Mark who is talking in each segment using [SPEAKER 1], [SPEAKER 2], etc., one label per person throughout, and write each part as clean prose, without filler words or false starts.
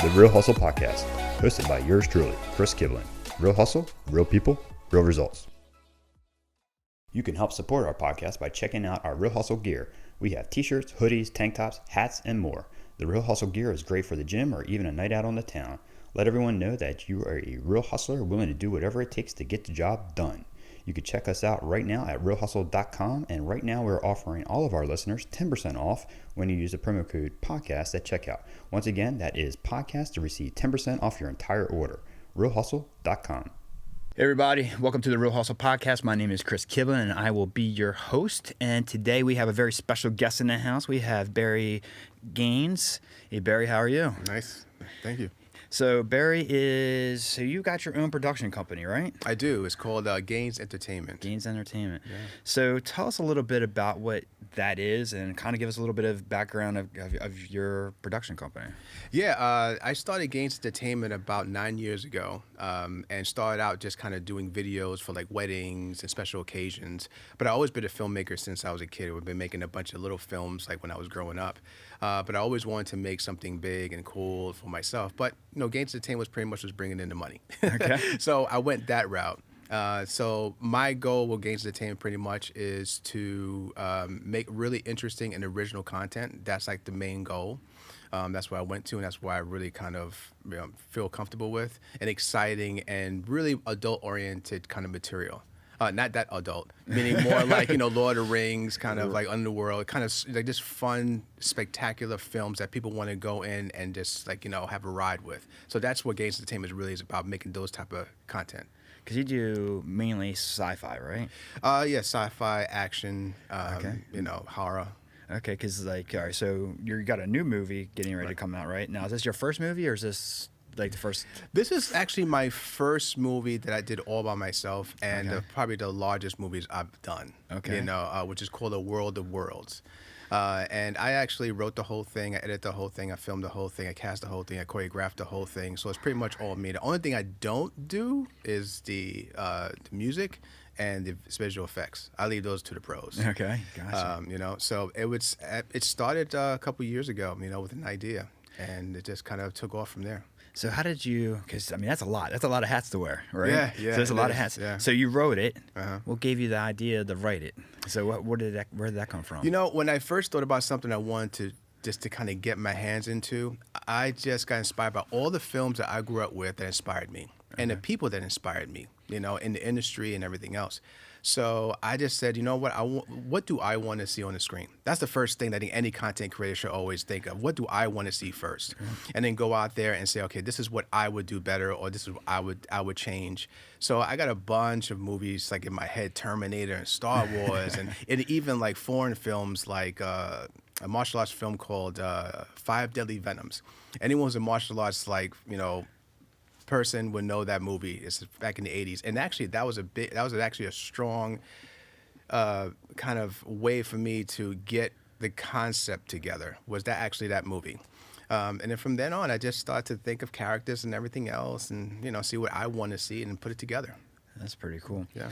[SPEAKER 1] the Real Hustle Podcast, hosted by yours truly, Chris Kiblen. Real hustle, real people, real results. You can help support our podcast by checking out our Real Hustle gear. We have t-shirts, hoodies, tank tops, hats, and more. The Real Hustle gear is great for the gym or even a night out on the town. Let everyone know that you are a real hustler willing to do whatever it takes to get the job done. You can check us out right now at realhustle.com, and right now we're offering all of our listeners 10% off when you use the promo code podcast at checkout. Once again, that is podcast to receive 10% off your entire order. realhustle.com.
[SPEAKER 2] Hey everybody, welcome to the Real Hustle Podcast. My name is Chris Kiblen and I will be your host. And today we have a very special guest in the house. We have Barry Gaines. Hey Barry, how are you?
[SPEAKER 3] Nice, thank you.
[SPEAKER 2] So Barry so you got your own production company, right?
[SPEAKER 3] I do. It's called Gaines Entertainment.
[SPEAKER 2] Gaines Entertainment.
[SPEAKER 3] Yeah.
[SPEAKER 2] So tell us a little bit about what that is and kind of give us a little bit of background of your production company.
[SPEAKER 3] Yeah, I started Gaines Entertainment about 9 years ago, and started out just kind of doing videos for like weddings and special occasions. But I've always been a filmmaker since I was a kid. I've been making a bunch of little films like when I was growing up. But I always wanted to make something big and cool for myself. But Gaines Entertainment was pretty much just bringing in the money.
[SPEAKER 2] Okay.
[SPEAKER 3] So I went that route. So my goal with Gaines Entertainment pretty much is to make really interesting and original content. That's like the main goal. That's what I went to, and that's why I really kind of feel comfortable with, and exciting and really adult-oriented kind of material. Not that adult, meaning more like, Lord of the Rings, kind of like Underworld, kind of like just fun, spectacular films that people want to go in and just like, have a ride with. So that's what Gaines Entertainment really is about, making those type of content.
[SPEAKER 2] Because you do mainly sci-fi, right?
[SPEAKER 3] Yeah, sci-fi, action,
[SPEAKER 2] Okay.
[SPEAKER 3] Horror.
[SPEAKER 2] Okay, because all right, so you got a new movie getting ready to come out, right? Now, is this your first movie or is this like the first?
[SPEAKER 3] This is actually my first movie that I did all by myself, and
[SPEAKER 2] Okay.
[SPEAKER 3] probably the largest movies I've done.
[SPEAKER 2] Okay.
[SPEAKER 3] Which is called A World of Worlds. And I actually wrote the whole thing, I edited the whole thing, I filmed the whole thing, I cast the whole thing, I choreographed the whole thing. So it's pretty much all me. The only thing I don't do is the music and the visual effects. I leave those to the pros.
[SPEAKER 2] Okay, gotcha.
[SPEAKER 3] So it started a couple years ago, with an idea, and it just kind of took off from there.
[SPEAKER 2] So how did you? Because that's a lot. That's a lot of hats to wear, right?
[SPEAKER 3] Yeah.
[SPEAKER 2] So there's a lot of hats.
[SPEAKER 3] Yeah.
[SPEAKER 2] So you wrote it.
[SPEAKER 3] Uh-huh.
[SPEAKER 2] What gave you the idea to write it? So where did that come from?
[SPEAKER 3] When I first thought about something I wanted to kind of get my hands into, I just got inspired by all the films that I grew up with that inspired me, and the people that inspired me, in the industry and everything else. So I just said, what do I want to see on the screen? That's the first thing that any content creator should always think of. What do I want to see first? And then go out there and say, okay, this is what I would do better, or this is what I would change. So I got a bunch of movies like in my head, Terminator and Star Wars, and even like foreign films like a martial arts film called Five Deadly Venoms. Anyone who's in martial arts, person would know that movie. It's back in the 80s, and actually that was actually a strong kind of way for me to get the concept together. Was that movie? And then from then on, I just started to think of characters and everything else, and see what I want to see and put it together.
[SPEAKER 2] That's pretty cool.
[SPEAKER 3] Yeah.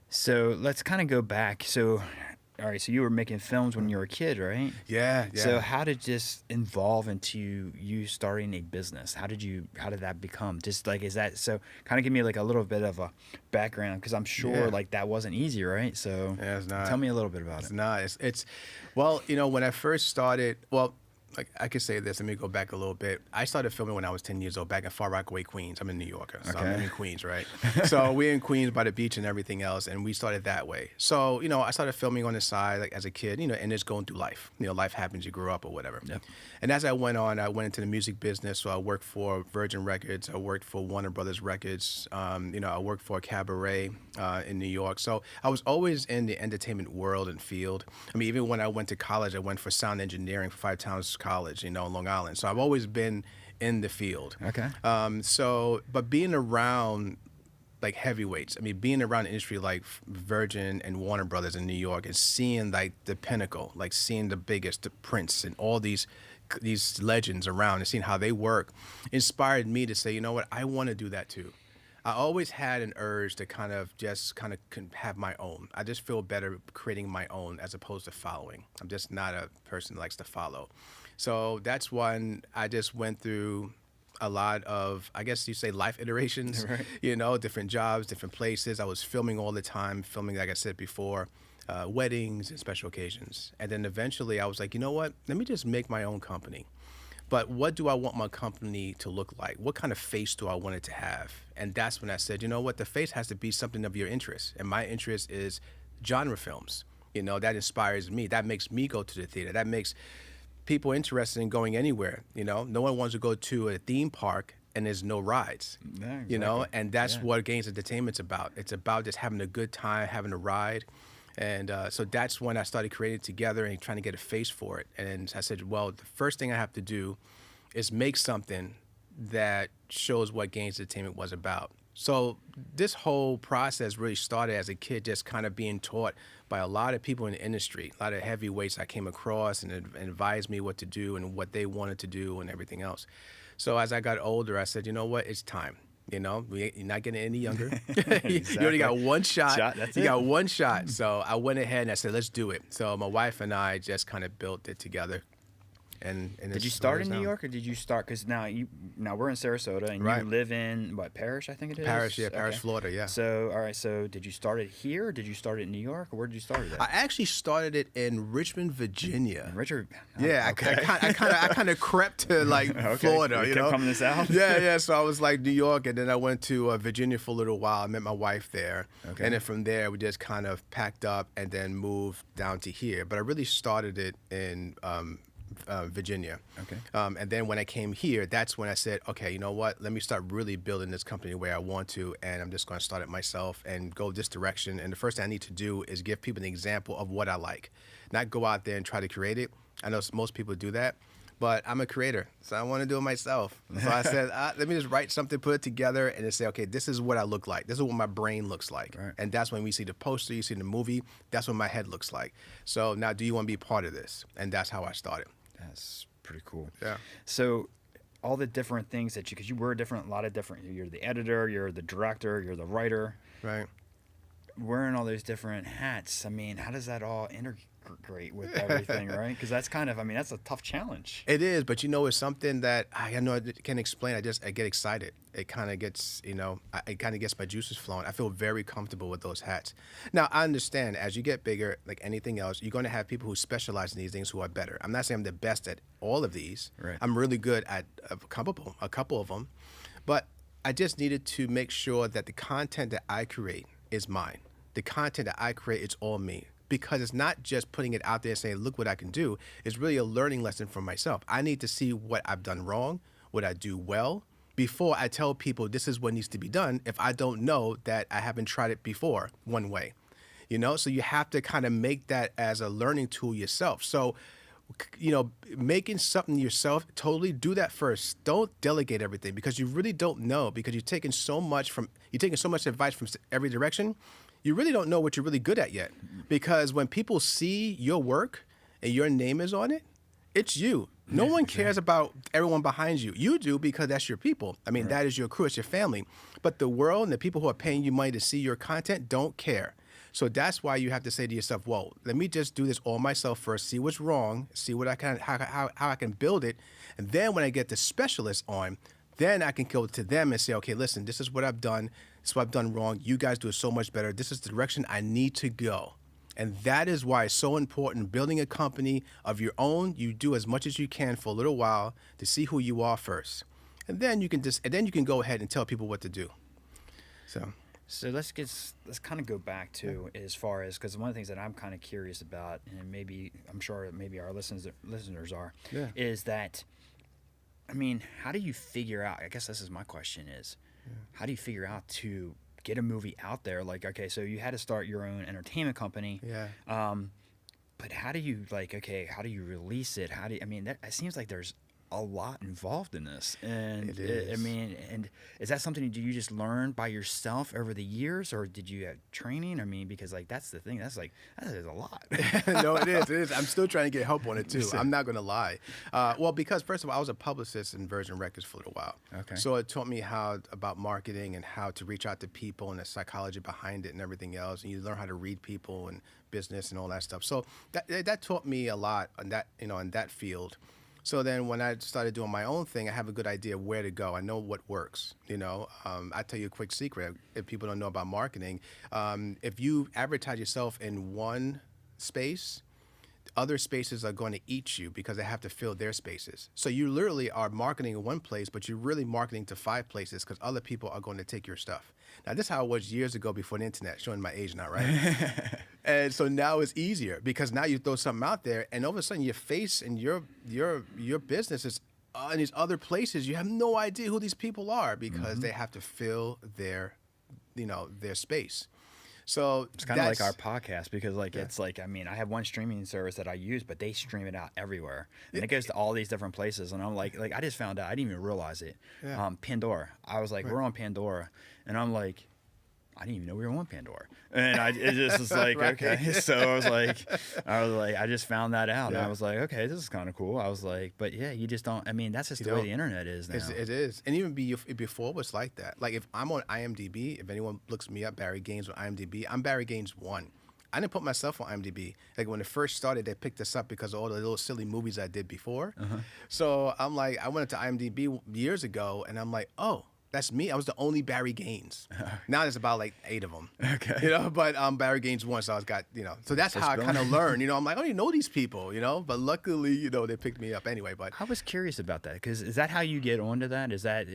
[SPEAKER 2] So let's kind of go back. So, all right. So you were making films when you were a kid, right?
[SPEAKER 3] Yeah.
[SPEAKER 2] So how did this evolve into you starting a business? How did that become? Just like, is that, so kind of give me like a little bit of a background, because I'm sure like that wasn't easy, right? So
[SPEAKER 3] yeah, it's not.
[SPEAKER 2] Tell me a little bit about
[SPEAKER 3] It's
[SPEAKER 2] it.
[SPEAKER 3] not. It's well, when I first started, like I could say this. Let me go back a little bit. I started filming when I was 10 years old, back in Far Rockaway, Queens. I'm a New Yorker, so
[SPEAKER 2] Okay.
[SPEAKER 3] I'm in Queens, right? So we're in Queens by the beach and everything else, and we started that way. So I started filming on the side like as a kid, and just going through life. Life happens, you grow up or whatever.
[SPEAKER 2] Yep.
[SPEAKER 3] And as I went on, I went into the music business. So I worked for Virgin Records. I worked for Warner Brothers Records. I worked for a cabaret in New York. So I was always in the entertainment world and field. I mean, even when I went to college, I went for sound engineering for Five Towns College, in Long Island. So I've always been in the field.
[SPEAKER 2] Okay.
[SPEAKER 3] But being around like heavyweights, being around an industry like Virgin and Warner Brothers in New York, and seeing like the pinnacle, like seeing the biggest, the Prince and all these legends around, and seeing how they work, inspired me to say, you know what, I want to do that too. I always had an urge to kind of have my own. I just feel better creating my own as opposed to following. I'm just not a person that likes to follow. So that's when I just went through a lot of, I guess you say, life iterations,
[SPEAKER 2] Right.
[SPEAKER 3] you know, different jobs, different places. I was filming all the time, filming, like I said before, weddings and special occasions. And then eventually I was like, you know what, let me just make my own company. But what do I want my company to look like? What kind of face do I want it to have? And that's when I said, you know what, the face has to be something of your interest. And my interest is genre films. You know, that inspires me. That makes me go to the theater. That makes people interested in going anywhere. You know, no one wants to go to a theme park and there's no rides.
[SPEAKER 2] Yeah, exactly.
[SPEAKER 3] You know, and that's
[SPEAKER 2] Yeah.
[SPEAKER 3] what Gaines Entertainment's about. It's about just having a good time, having a ride. And so that's when I started creating it together and trying to get a face for it. And I said, well, the first thing I have to do is make something that shows what Gaines Entertainment was about. So this whole process really started as a kid, just kind of being taught by a lot of people in the industry, a lot of heavyweights I came across and advised me what to do and what they wanted to do and everything else. So as I got older, I said, you know what, it's time. You know, you're not getting any younger. You only got one shot.
[SPEAKER 2] That's
[SPEAKER 3] you
[SPEAKER 2] it.
[SPEAKER 3] got one shot. So I went ahead and I said, let's do it. So my wife and I just kind of built it together. And
[SPEAKER 2] Did you start in New York, or did you start? Because now we're in Sarasota, and
[SPEAKER 3] Right.
[SPEAKER 2] you live in what, Parrish? I think it is.
[SPEAKER 3] Parrish, yeah, Parrish,
[SPEAKER 2] Okay.
[SPEAKER 3] Florida, yeah.
[SPEAKER 2] So all right, so did you start it here? Or did you start it in New York, or where did you start it at?
[SPEAKER 3] I actually started it in Richmond, Virginia.
[SPEAKER 2] Richard.
[SPEAKER 3] Yeah,
[SPEAKER 2] okay.
[SPEAKER 3] I kind of crept to like
[SPEAKER 2] Okay.
[SPEAKER 3] Florida,
[SPEAKER 2] You
[SPEAKER 3] you
[SPEAKER 2] kept
[SPEAKER 3] know.
[SPEAKER 2] coming south?
[SPEAKER 3] Yeah. So I was like New York, and then I went to Virginia for a little while. I met my wife there,
[SPEAKER 2] Okay.
[SPEAKER 3] and then from there we just kind of packed up and then moved down to here. But I really started it in Virginia.
[SPEAKER 2] Okay.
[SPEAKER 3] And then when I came here, that's when I said, okay, you know what? Let me start really building this company the way I want to, and I'm just going to start it myself and go this direction. And the first thing I need to do is give people an example of what I like, not go out there and try to create it. I know most people do that, but I'm a creator, so I want to do it myself. So I said, let me just write something, put it together, and then say, okay, this is what I look like. This is what my brain looks like.
[SPEAKER 2] Right.
[SPEAKER 3] And that's when we see the poster, you see the movie, that's what my head looks like. So now do you want to be part of this? And that's how I started.
[SPEAKER 2] That's pretty cool.
[SPEAKER 3] Yeah.
[SPEAKER 2] So all the different things that because you were a lot of different. You're the editor, you're the director, you're the writer.
[SPEAKER 3] Right.
[SPEAKER 2] Wearing all those different hats. I mean, how does that all integrate with everything, right? Because that's kind of, that's a tough challenge.
[SPEAKER 3] It is, but it's something that I know I can't explain. I get excited. It kind of gets, it kind of gets my juices flowing. I feel very comfortable with those hats. Now, I understand as you get bigger, like anything else, you're going to have people who specialize in these things who are better. I'm not saying I'm the best at all of these.
[SPEAKER 2] Right.
[SPEAKER 3] I'm really good at a couple of them, but I just needed to make sure that the content that I create is mine. The content that I create, it's all me. Because it's not just putting it out there and saying, look what I can do. It's really a learning lesson for myself. I need to see what I've done wrong, what I do well, before I tell people this is what needs to be done if I don't know that I haven't tried it before one way. So you have to kind of make that as a learning tool yourself. So, making something yourself, totally do that first. Don't delegate everything because you really don't know, because you're taking so much advice from every direction. You really don't know what you're really good at yet, because when people see your work and your name is on it, it's you. No one cares about everyone behind you. You do, because that's your people.
[SPEAKER 2] Right.
[SPEAKER 3] That is your crew, it's your family. But the world and the people who are paying you money to see your content don't care. So that's why you have to say to yourself, whoa, let me just do this all myself first, see what's wrong, see what I can, how I can build it. And then when I get the specialists on, then I can go to them and say, okay, listen, this is what I've done. This is what I've done wrong. You guys do it so much better. This is the direction I need to go. And that is why it's so important, building a company of your own. You do as much as you can for a little while to see who you are first. And then you can go ahead and tell people what to do.
[SPEAKER 2] So let's kind of go back to as far as, because one of the things that I'm kind of curious about, and I'm sure maybe our listeners are, is that, how do you figure out, I guess this is my question is, how do you figure out to get a movie out there? Like, okay, so you had to start your own entertainment company.
[SPEAKER 3] Yeah.
[SPEAKER 2] But how do you how do you release it? That it seems like there's a lot involved in this, and
[SPEAKER 3] It is.
[SPEAKER 2] and is that something do you just learn by yourself over the years, or did you have training? Because that's the thing, that is a lot.
[SPEAKER 3] No, it is. I'm still trying to get help on it too. I'm not going to lie. Well, because first of all, I was a publicist in Virgin Records for a little while.
[SPEAKER 2] Okay.
[SPEAKER 3] So it taught me about marketing and how to reach out to people and the psychology behind it and everything else. And you learn how to read people and business and all that stuff. So that taught me a lot on that, in that field. So then when I started doing my own thing, I have a good idea of where to go. I know what works. I tell you a quick secret. If people don't know about marketing, if you advertise yourself in one space, other spaces are going to eat you because they have to fill their spaces. So you literally are marketing in one place, but you're really marketing to 5 places because other people are going to take your stuff. Now, this is how it was years ago before the internet, showing my age now, right? And so now it's easier because now you throw something out there and all of a sudden your face and your business is in these other places. You have no idea who these people are because they have to fill their space. So
[SPEAKER 2] it's kind of like our podcast because it's like, I mean, I have one streaming service that I use, but they stream it out everywhere and it goes to all these different places. And I'm like I just found out, I didn't even realize it.
[SPEAKER 3] Yeah.
[SPEAKER 2] Pandora. I was like, we're on Pandora. And I'm like, I didn't even know we were on Pandora. And it just was like,
[SPEAKER 3] Right.
[SPEAKER 2] okay. So I was like, I just found that out.
[SPEAKER 3] Yeah.
[SPEAKER 2] And I was like, okay, this is kind of cool. I was like, but yeah, you just don't, I mean, that's just the way the internet is now.
[SPEAKER 3] It is. And even before it was like that. Like if I'm on IMDb, if anyone looks me up, Barry Gaines on IMDb, I'm Barry Gaines 1. I didn't put myself on IMDb. Like when it first started, they picked us up because of all the little silly movies I did before. So I'm like, I went into IMDb years ago and I'm like, oh, that's me. I was the only Barry Gaines. Now there's about like 8 of them.
[SPEAKER 2] Okay.
[SPEAKER 3] But Barry Gaines 1, so I was so that's how I kind of learned. I'm like, I don't even know these people, but luckily, they picked me up anyway. But
[SPEAKER 2] I was curious about that because is that how you get onto that? Is that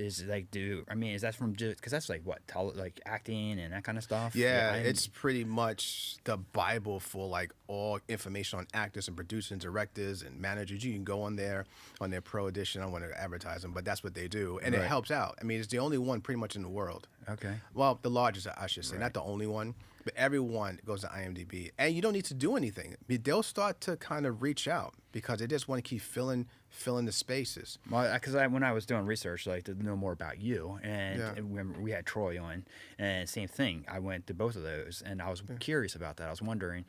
[SPEAKER 2] from just because that's like what like acting and that kind of stuff?
[SPEAKER 3] Yeah, it's pretty much the Bible for like all information on actors and producers and directors and managers. You can go on there on their pro edition. I don't want to advertise them, but that's what they do, and it helps out. I mean, it's the only one pretty much in the world.
[SPEAKER 2] Okay.
[SPEAKER 3] Well, the largest, I should say, not the only one, but everyone goes to IMDb, and you don't need to do anything. They'll start to kind of reach out because they just want to keep filling the spaces.
[SPEAKER 2] Well, because when I was doing research, like to know more about you, and when we had Troy on, and same thing, I went to both of those, and I was curious about that. I was wondering,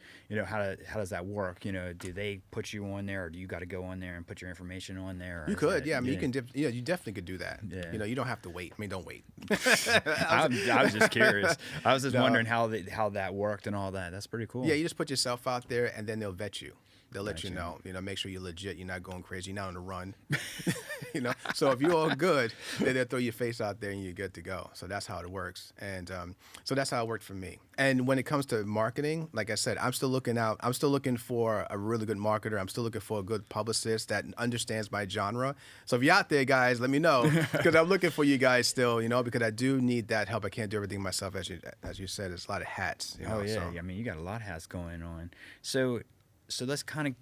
[SPEAKER 2] how does that work? Do they put you on there, or do you got to go on there and put your information on there?
[SPEAKER 3] You could, I mean, you can, you definitely could do that.
[SPEAKER 2] Yeah.
[SPEAKER 3] You don't have to wait. I mean, don't wait.
[SPEAKER 2] I was just curious. I was just wondering how that worked and all that. That's pretty cool.
[SPEAKER 3] Yeah, you just put yourself out there, and then they'll vet you. They'll let you know, make sure you're legit, you're not going crazy, you're not on the run. So if you're all good, then they'll throw your face out there and you're good to go. So that's how it works. And so that's how it worked for me. And when it comes to marketing, like I said, I'm still looking for a really good marketer. I'm still looking for a good publicist that understands my genre. So if you're out there, guys, let me know because I'm looking for you guys still, because I do need that help. I can't do everything myself. As you said, it's a lot of hats.
[SPEAKER 2] Oh, yeah. I mean, you got a lot of hats going on. So let's kind of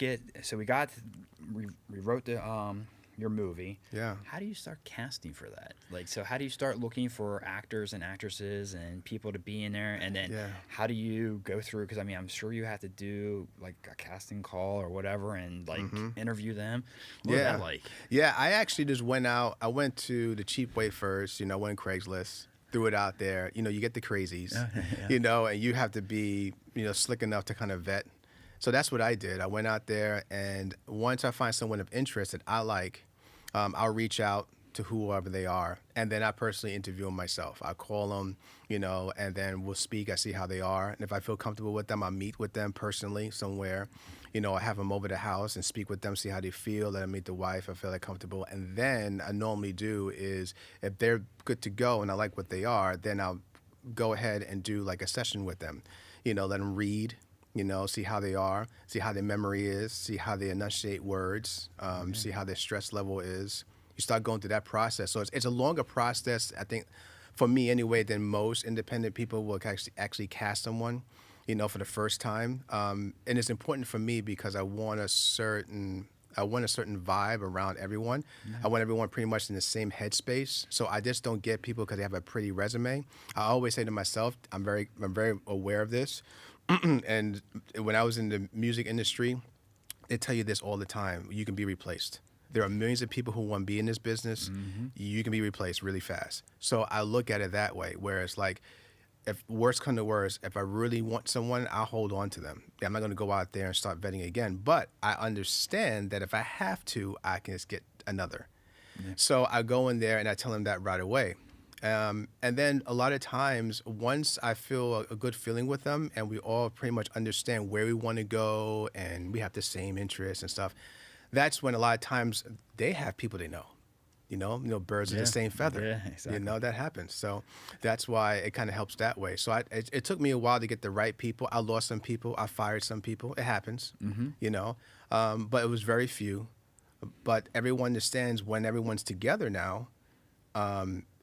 [SPEAKER 2] we wrote your movie.
[SPEAKER 3] Yeah.
[SPEAKER 2] How do you start casting for that? Like, so how do you start looking for actors and actresses and people to be in there? And then how do you go through? Because I mean, I'm sure you have to do like a casting call or whatever and like interview them. What was that like?
[SPEAKER 3] Yeah, I actually just went out. I went to the cheap way first. Went on Craigslist. Threw it out there. You get the crazies. And you have to be slick enough to kind of vet. So that's what I did. I went out there, and once I find someone of interest that I like, I'll reach out to whoever they are, and then I personally interview them myself. I call them, and then we'll speak. I see how they are, and if I feel comfortable with them, I'll meet with them personally somewhere. I have them over the house and speak with them, see how they feel. Let them meet the wife. I feel like comfortable, and then I normally do is if they're good to go and I like what they are, then I'll go ahead and do like a session with them. Let them read. See how they are, see how their memory is, see how they enunciate words, see how their stress level is. You start going through that process. So it's a longer process, I think, for me anyway, than most independent people will actually cast someone, for the first time. And it's important for me because I want a certain vibe around everyone. I want everyone pretty much in the same headspace. So I just don't get people because they have a pretty resume. I always say to myself, I'm very aware of this. And when I was in the music industry, they tell you this all the time. You can be replaced. There are millions of people who want to be in this business. You can be replaced really fast. So I look at it that way, where it's like, if worst come to worst, if I really want someone, I'll hold on to them. I'm not going to go out there and start vetting again. But I understand that if I have to, I can just get another. So I go in there and I tell them that right away. And then a lot of times, once I feel a good feeling with them and we all pretty much understand where we want to go and we have the same interests and stuff, that's when a lot of times they have people they know. Birds of the same feather.
[SPEAKER 2] Yeah, exactly.
[SPEAKER 3] That happens. So that's why it kind of helps that way. So it took me a while to get the right people. I lost some people. I fired some people. It happens, but it was very few. But everyone understands when everyone's together now,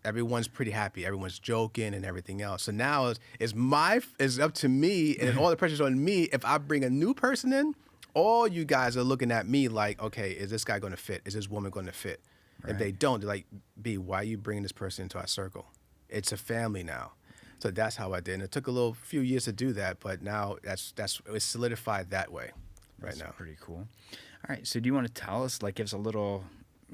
[SPEAKER 3] everyone's pretty happy. Everyone's joking and everything else. So now it's up to me, and all the pressure's on me. If I bring a new person in, all you guys are looking at me like, okay, is this guy going to fit? Is this woman going to fit? Right. If they don't, they're like, B, why are you bringing this person into our circle? It's a family now. So that's how I did. And it took a few years to do that, but now it's solidified that way right now.
[SPEAKER 2] Pretty cool. All right. So do you want to tell us, give us a little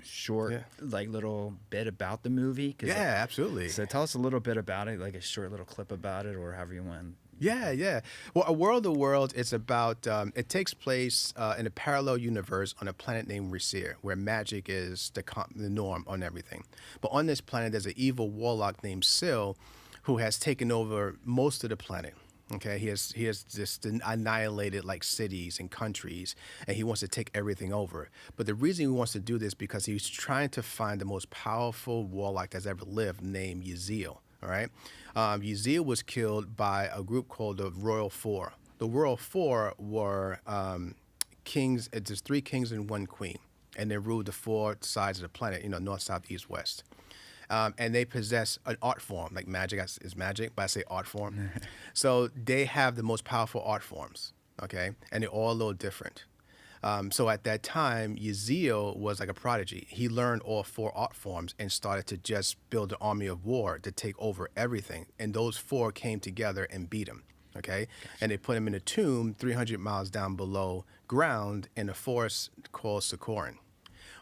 [SPEAKER 2] short, little bit about the movie?
[SPEAKER 3] Yeah, absolutely.
[SPEAKER 2] So tell us a little bit about it, like a short little clip about it, or however you want.
[SPEAKER 3] Yeah. Well, A World of Worlds, it's about, it takes place in a parallel universe on a planet named Risir, where magic is the norm on everything. But on this planet, there's an evil warlock named Syl who has taken over most of the planet. Okay, he has just annihilated cities and countries, and he wants to take everything over. But the reason he wants to do this because he's trying to find the most powerful warlock that's ever lived, named Yaziel. All right, Yaziel was killed by a group called the Royal Four. The Royal Four were kings. It's 3 kings and 1 queen, and they ruled the 4 sides of the planet. North, south, east, west. And they possess an art form, like magic is magic, but I say art form. So they have the most powerful art forms, okay? And they're all a little different. So at that time, Yaziel was like a prodigy. He learned all 4 art forms and started to just build an army of war to take over everything. And those 4 came together and beat him, okay? Gotcha. And they put him in a tomb 300 miles down below ground in a forest called Sokoran.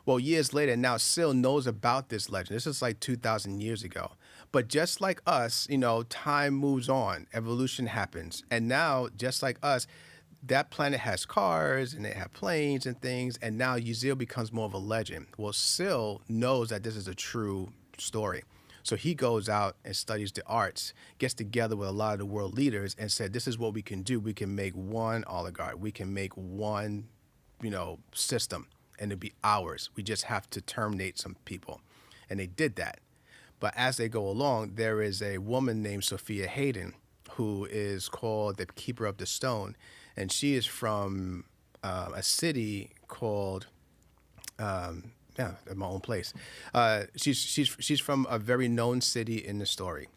[SPEAKER 3] Well, years later, now Syl knows about this legend. This is 2,000 years ago. But just like us, time moves on. Evolution happens. And now, just like us, that planet has cars and they have planes and things. And now Yaziel becomes more of a legend. Well, Syl knows that this is a true story. So he goes out and studies the arts, gets together with a lot of the world leaders and said, this is what we can do. We can make one oligarch. We can make one, system. And it'd be ours. We just have to terminate some people. And they did that. But as they go along, there is a woman named Sophia Hayden who is called the Keeper of the Stone. And she is from a city called, my own place. She's from a very known city in the story.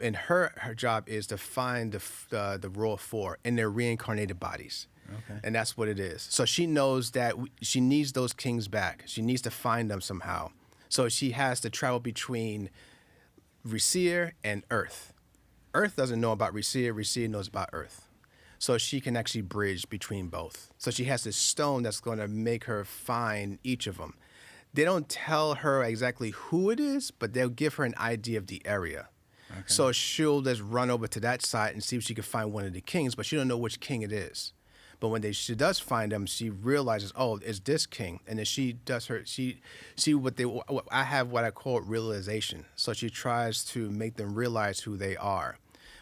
[SPEAKER 3] And her job is to find the Royal Four in their reincarnated bodies. Okay. And that's what it is. So she knows that she needs those kings back. She needs to find them somehow. So she has to travel between Risir and Earth. Earth doesn't know about Risir. Risir knows about Earth. So she can actually bridge between both. So she has this stone that's going to make her find each of them. They don't tell her exactly who it is, but they'll give her an idea of the area. Okay. So she'll just run over to that side and see if she can find one of the kings, but she don't know which king it is. But when she does find them, she realizes, oh, it's this king. And then I have what I call realization. So she tries to make them realize who they are.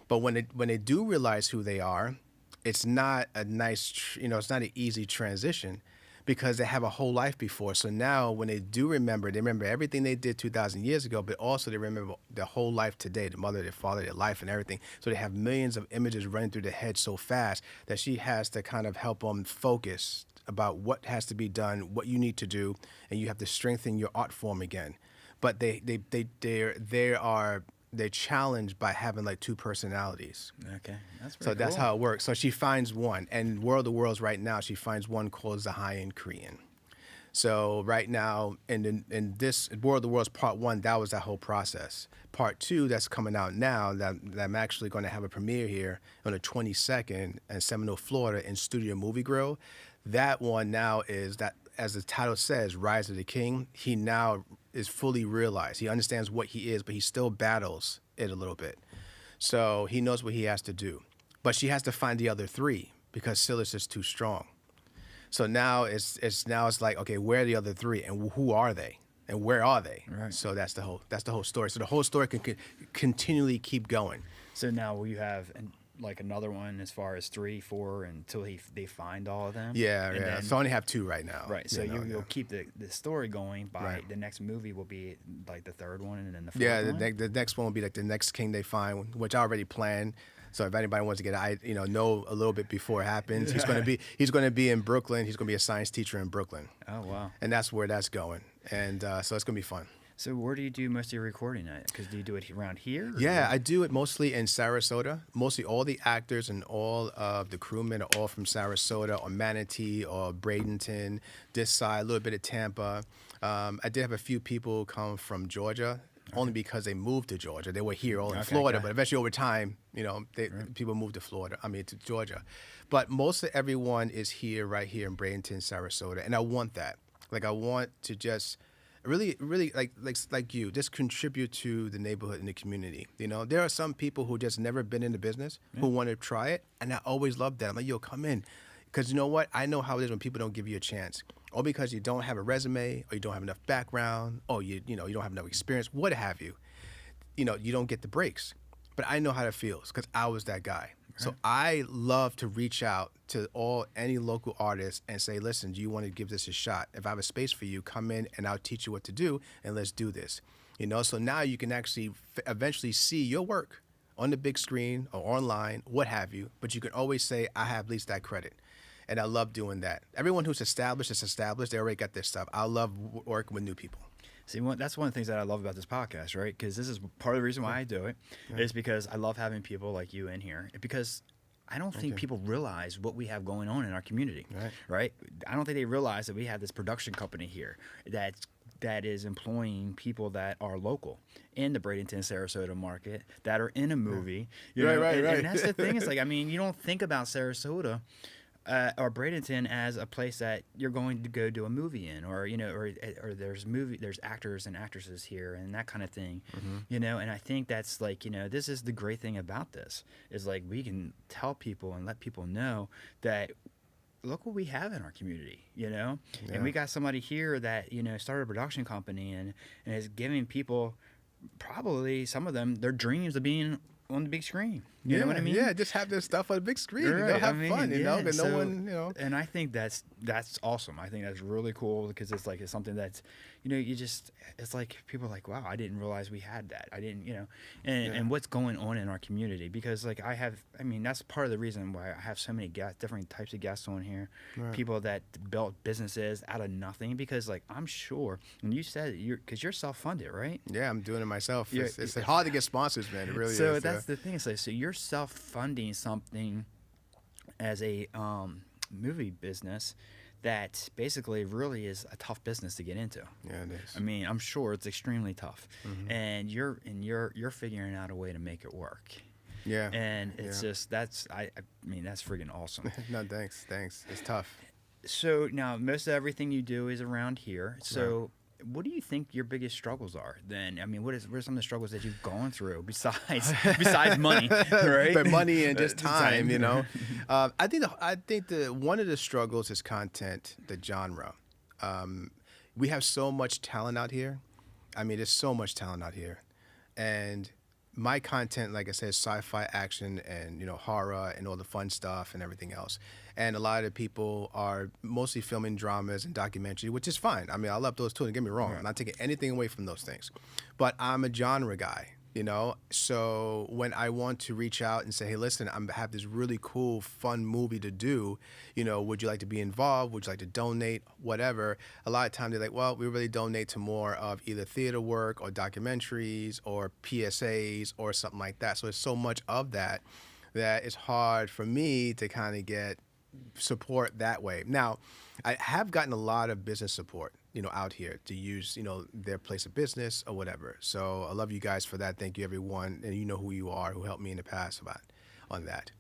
[SPEAKER 3] But when they do realize who they are, it's not a nice, it's not an easy transition because they have a whole life before. So now when they do remember, they remember everything they did 2,000 years ago, but also they remember their whole life today, the mother, their father, their life and everything. So they have millions of images running through their head so fast that she has to kind of help them focus about what has to be done, what you need to do, and you have to strengthen your art form again. But they're challenged by having like 2 personalities.
[SPEAKER 2] Okay, that's pretty
[SPEAKER 3] so that's
[SPEAKER 2] cool.
[SPEAKER 3] how it works. So she finds one, and World of Worlds right now, she finds one called Zahayan Korean. So right now, in this World of Worlds Part 1, that was that whole process. Part 2 that's coming out now, that I'm actually going to have a premiere here on the 22nd in Seminole, Florida, in Studio Movie Grill. That one now is that, as the title says, Rise of the King. He now is fully realized. He understands what he is, but he still battles it a little bit. So he knows what he has to do. But she has to find the other 3 because Syl is just too strong. So now it's like, okay, where are the other 3 and who are they and where are they? Right. So that's the whole story. So the whole story can continually keep going.
[SPEAKER 2] So now will you have, and like another one as far as 3, 4 until they find all of them.
[SPEAKER 3] Yeah,
[SPEAKER 2] And
[SPEAKER 3] yeah.
[SPEAKER 2] then,
[SPEAKER 3] So I only have 2 right now.
[SPEAKER 2] right. So
[SPEAKER 3] you know,
[SPEAKER 2] you'll keep the story going by
[SPEAKER 3] Right.
[SPEAKER 2] the next movie will be like the 3rd one and then the 4th
[SPEAKER 3] Yeah,
[SPEAKER 2] one.
[SPEAKER 3] the next one will be like the next king they find, which I already planned. So if anybody wants to get, know a little bit before it happens. He's going to be in Brooklyn. He's going to be a science teacher in Brooklyn.
[SPEAKER 2] Oh, wow.
[SPEAKER 3] And that's where that's going. And so it's going to be fun.
[SPEAKER 2] So where do you do most of your recording at? Because do you do it around here? Or
[SPEAKER 3] Yeah, I do it mostly in Sarasota. Mostly all the actors and all of the crewmen are all from Sarasota or Manatee or Bradenton, this side, a little bit of Tampa. I did have a few people come from Georgia, only because they moved to Georgia. They were here all in Florida, but eventually over time, people moved to to Georgia. But most of everyone is right here in Bradenton, Sarasota, and I want that. Like, I want to just really like you, just contribute to the neighborhood and the community. There are some people who just never been in the business who want to try it, and I always love that. I'm like, yo, come in, because you know what? I know how it is when people don't give you a chance, or because you don't have a resume, or you don't have enough background, or you don't have enough experience, what have you. You don't get the breaks. But I know how that feels because I was that guy. So I love to reach out to any local artists and say, listen, do you want to give this a shot? If I have a space for you, come in and I'll teach you what to do, and let's do this. So now you can actually eventually see your work on the big screen or online, what have you, but you can always say, I have at least that credit. And I love doing that. Everyone who's established is established. They already got their stuff. I love working with new people.
[SPEAKER 2] See, that's one of the things that I love about this podcast, right? Because this is part of the reason why I do it, is because I love having people like you in here. Because I don't think people realize what we have going on in our community, right? I don't think they realize that we have this production company here that is employing people that are local in the Bradenton, Sarasota market that are in a movie.
[SPEAKER 3] Right.
[SPEAKER 2] And that's the thing. Is like, I mean, you don't think about Sarasota or Bradenton as a place that you're going to go do a movie in, or there's actors and actresses here and that kind of thing, and I think that's like, this is the great thing about this, is like we can tell people and let people know that look what we have in our community, and we got somebody here that started a production company and is giving people, probably some of them, their dreams of being on the big screen. You know what I mean?
[SPEAKER 3] Yeah, just have their stuff on the big screen.
[SPEAKER 2] Right.
[SPEAKER 3] Have fun, because no one,
[SPEAKER 2] And I think that's awesome. I think that's really cool, because it's something that's, it's like people are like, wow, I didn't realize we had that. I didn't, and what's going on in our community, because that's part of the reason why I have so many different types of guests on here, people that built businesses out of nothing, because I'm sure, and you said because you're self-funded, right?
[SPEAKER 3] Yeah, I'm doing it myself. It's hard to get sponsors, man. It really is.
[SPEAKER 2] So that's the thing. It's like, so you're self-funding something as a movie business that basically really is a tough business to get into.
[SPEAKER 3] Yeah, it is.
[SPEAKER 2] I mean, I'm sure it's extremely tough, and you're figuring out a way to make it work.
[SPEAKER 3] Yeah.
[SPEAKER 2] And it's just that's friggin' awesome.
[SPEAKER 3] No, thanks. It's tough.
[SPEAKER 2] So now most of everything you do is around here. So what do you think your biggest struggles are then? I mean, what are some of the struggles that you've gone through besides money, right?
[SPEAKER 3] But money and just time, I think one of the struggles is content, the genre. We have so much talent out here. I mean, there's so much talent out here, and my content, like I said, sci-fi, action, and horror, and all the fun stuff and everything else. And a lot of people are mostly filming dramas and documentary, which is fine. I mean, I love those too. Don't get me wrong. I'm not taking anything away from those things, but I'm a genre guy. So when I want to reach out and say, hey, listen, I have this really cool, fun movie to do, would you like to be involved? Would you like to donate? Whatever. A lot of times they're like, well, we really donate to more of either theater work or documentaries or PSAs or something like that. So it's so much of that it's hard for me to kind of get support that way. Now, I have gotten a lot of business support, out here to use, their place of business or whatever. So I love you guys for that. Thank you, everyone. And you know who you are, who helped me in the past on that.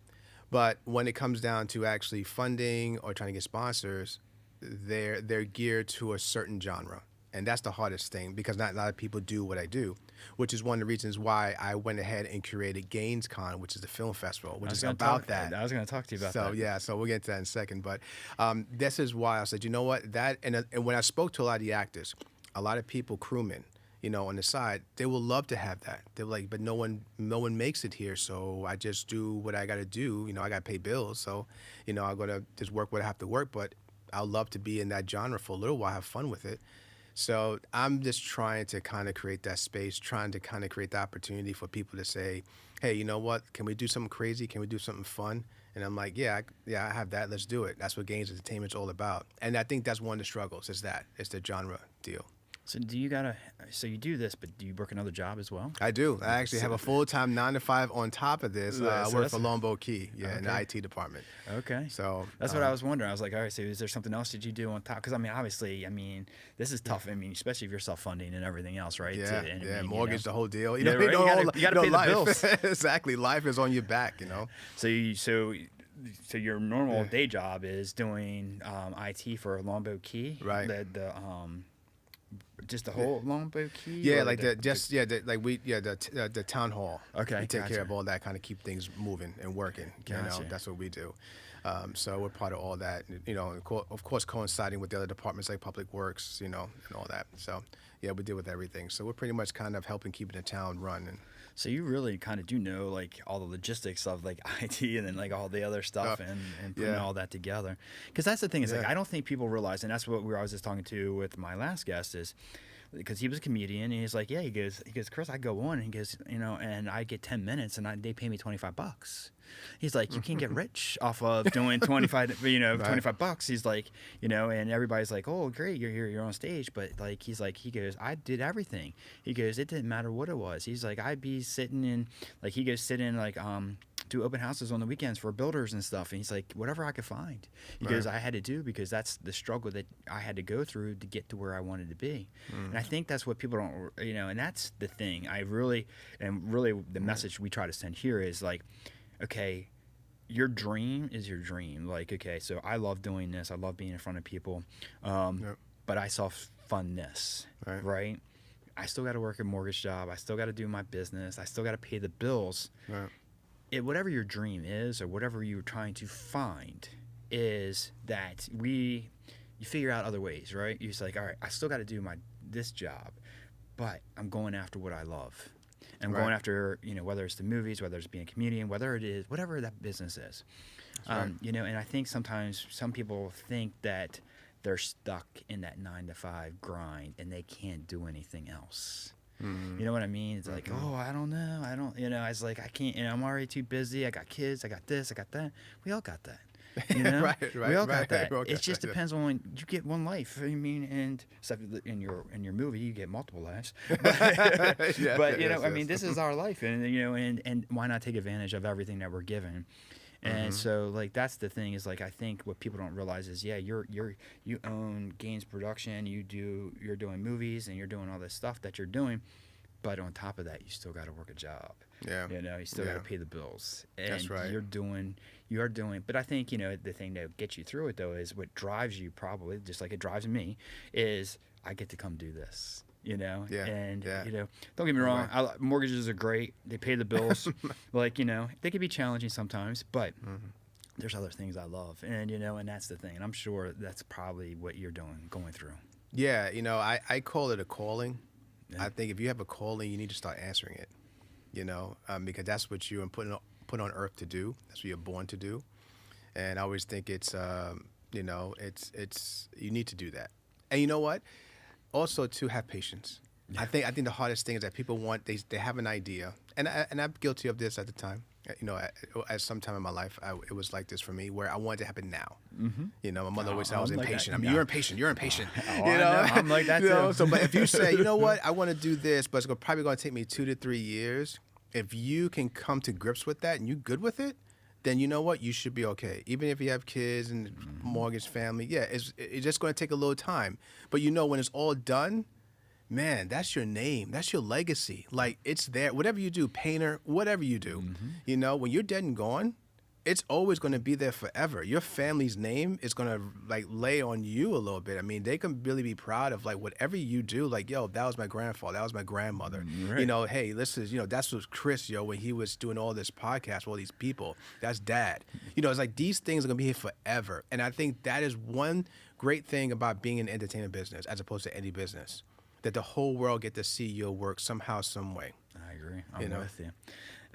[SPEAKER 3] But when it comes down to actually funding or trying to get sponsors, they're geared to a certain genre. And that's the hardest thing, because not a lot of people do what I do, which is one of the reasons why I went ahead and curated GainesCon, which is the film festival, which is about that.
[SPEAKER 2] I was going to talk to you about that.
[SPEAKER 3] So we'll get to that in a second. But this is why I said, you know what, and when I spoke to a lot of the actors, a lot of people, crewmen, on the side, they will love to have that. They're like, but no one makes it here, so I just do what I got to do. I got to pay bills, so I'm gonna just work what I have to work. But I'll love to be in that genre for a little while, have fun with it. So I'm just trying to kind of create that space, trying to kind of create the opportunity for people to say, hey, you know what? Can we do something crazy? Can we do something fun? And I'm like, yeah, I have that. Let's do it. That's what Gaines Entertainment's all about. And I think that's one of the struggles is that. It's the genre deal.
[SPEAKER 2] So so you do this, but do you work another job as well?
[SPEAKER 3] I do. I actually have a full-time 9-to-5 on top of this. I work for Longbow Key, in the IT department.
[SPEAKER 2] Okay.
[SPEAKER 3] So
[SPEAKER 2] that's what I was wondering. I was like, all right, so is there something else that you do on top? Because obviously, this is tough. especially if you're self-funding and everything else, right?
[SPEAKER 3] Yeah, mortgage, the whole deal.
[SPEAKER 2] You got to pay the bills.
[SPEAKER 3] Exactly. Life is on your back,
[SPEAKER 2] So your normal day job is doing IT for Longbow Key,
[SPEAKER 3] right?
[SPEAKER 2] Just the whole Longbow Key.
[SPEAKER 3] Yeah, the town hall.
[SPEAKER 2] Okay,
[SPEAKER 3] we take care of all that, kind of keep things moving and working. That's what we do. So we're part of all that. Of course, coinciding with the other departments like Public Works, and all that. So yeah, we deal with everything. So we're pretty much kind of helping keeping the town run.
[SPEAKER 2] So you really kind of do know like all the logistics of like IT and then like all the other stuff and putting all that together. Because that's the thing is like I don't think people realize, and that's what I was just talking to with my last guest is because he was a comedian and he's like, he goes, Chris, I go on and he goes, and I get 10 minutes and they pay me $25. He's like, you can't get rich off of doing 25, $25. He's like, and everybody's like, oh, great, you're here, you're on stage. But like, he goes, I did everything. He goes, it didn't matter what it was. He's like, I'd be sitting in, like, he goes sit in like, do open houses on the weekends for builders and stuff. And he's like, whatever I could find. He goes, I had to do because that's the struggle that I had to go through to get to where I wanted to be. And I think that's what people don't, and that's the thing. Really the message we try to send here is like, okay, your dream is your dream. Like, okay, so I love doing this. I love being in front of people. But I self-fund this, right? I still got to work a mortgage job. I still got to do my business. I still got to pay the bills. Whatever your dream is or whatever you're trying to find is that you figure out other ways, right? You're just like, all right, I still got to do this job, but I'm going after what I love. And going after, whether it's the movies, whether it's being a comedian, whether it is, whatever that business is. And I think sometimes some people think that they're stuck in that 9-to-5 grind and they can't do anything else. You know what I mean? It's like, oh, I don't know. I was like, I can't, I'm already too busy. I got kids. I got this. I got that. We all got that. We all got that. It just depends on when you get one life. And except in your movie, you get multiple lives. But this is our life, and why not take advantage of everything that we're given? And so, like, that's the thing is, like, I think what people don't realize is, you own Gaines Production, you're doing movies, and you're doing all this stuff that you're doing, but on top of that, you still got to work a job. You still got to pay the bills. And
[SPEAKER 3] that's right.
[SPEAKER 2] You're doing. But I think the thing that gets you through it though is what drives you probably, just like it drives me, is I get to come do this. Don't get me wrong. Mortgages are great. They pay the bills. They can be challenging sometimes, but there's other things I love, and and that's the thing. And I'm sure that's probably what you're going through.
[SPEAKER 3] Yeah, I call it a calling. Yeah. I think if you have a calling, you need to start answering it. Because that's what you're put on earth to do. That's what you're born to do. And I always think it's you need to do that. And you know what? Also, to have patience. Yeah. I think the hardest thing is that people they have an idea, and I'm guilty of this at the time. At some time in my life, it was like this for me, where I wanted it to happen now. My mother always said I was impatient. You're impatient. You're impatient.
[SPEAKER 2] I'm like that too.
[SPEAKER 3] So, but if you say, you know what, I want to do this, but it's probably going to take me 2 to 3 years. If you can come to grips with that and you're good with it, then you know what, you should be okay. Even if you have kids and mortgage, family, it's just going to take a little time. But when it's all done, man, that's your name. That's your legacy. Like, it's there. Whatever you do, painter, whatever you do, when you're dead and gone, it's always going to be there forever. Your family's name is going to lay on you a little bit. I mean, they can really be proud of whatever you do. Like, yo, that was my grandfather. That was my grandmother. Right. Hey, this is, that's what Chris, when he was doing all this podcast with all these people. That's dad. It's like these things are going to be here forever. And I think that is one great thing about being in the entertainment business as opposed to any business. that the whole world get to see your work somehow, some way.
[SPEAKER 2] I agree. I'm
[SPEAKER 3] know?
[SPEAKER 2] with you.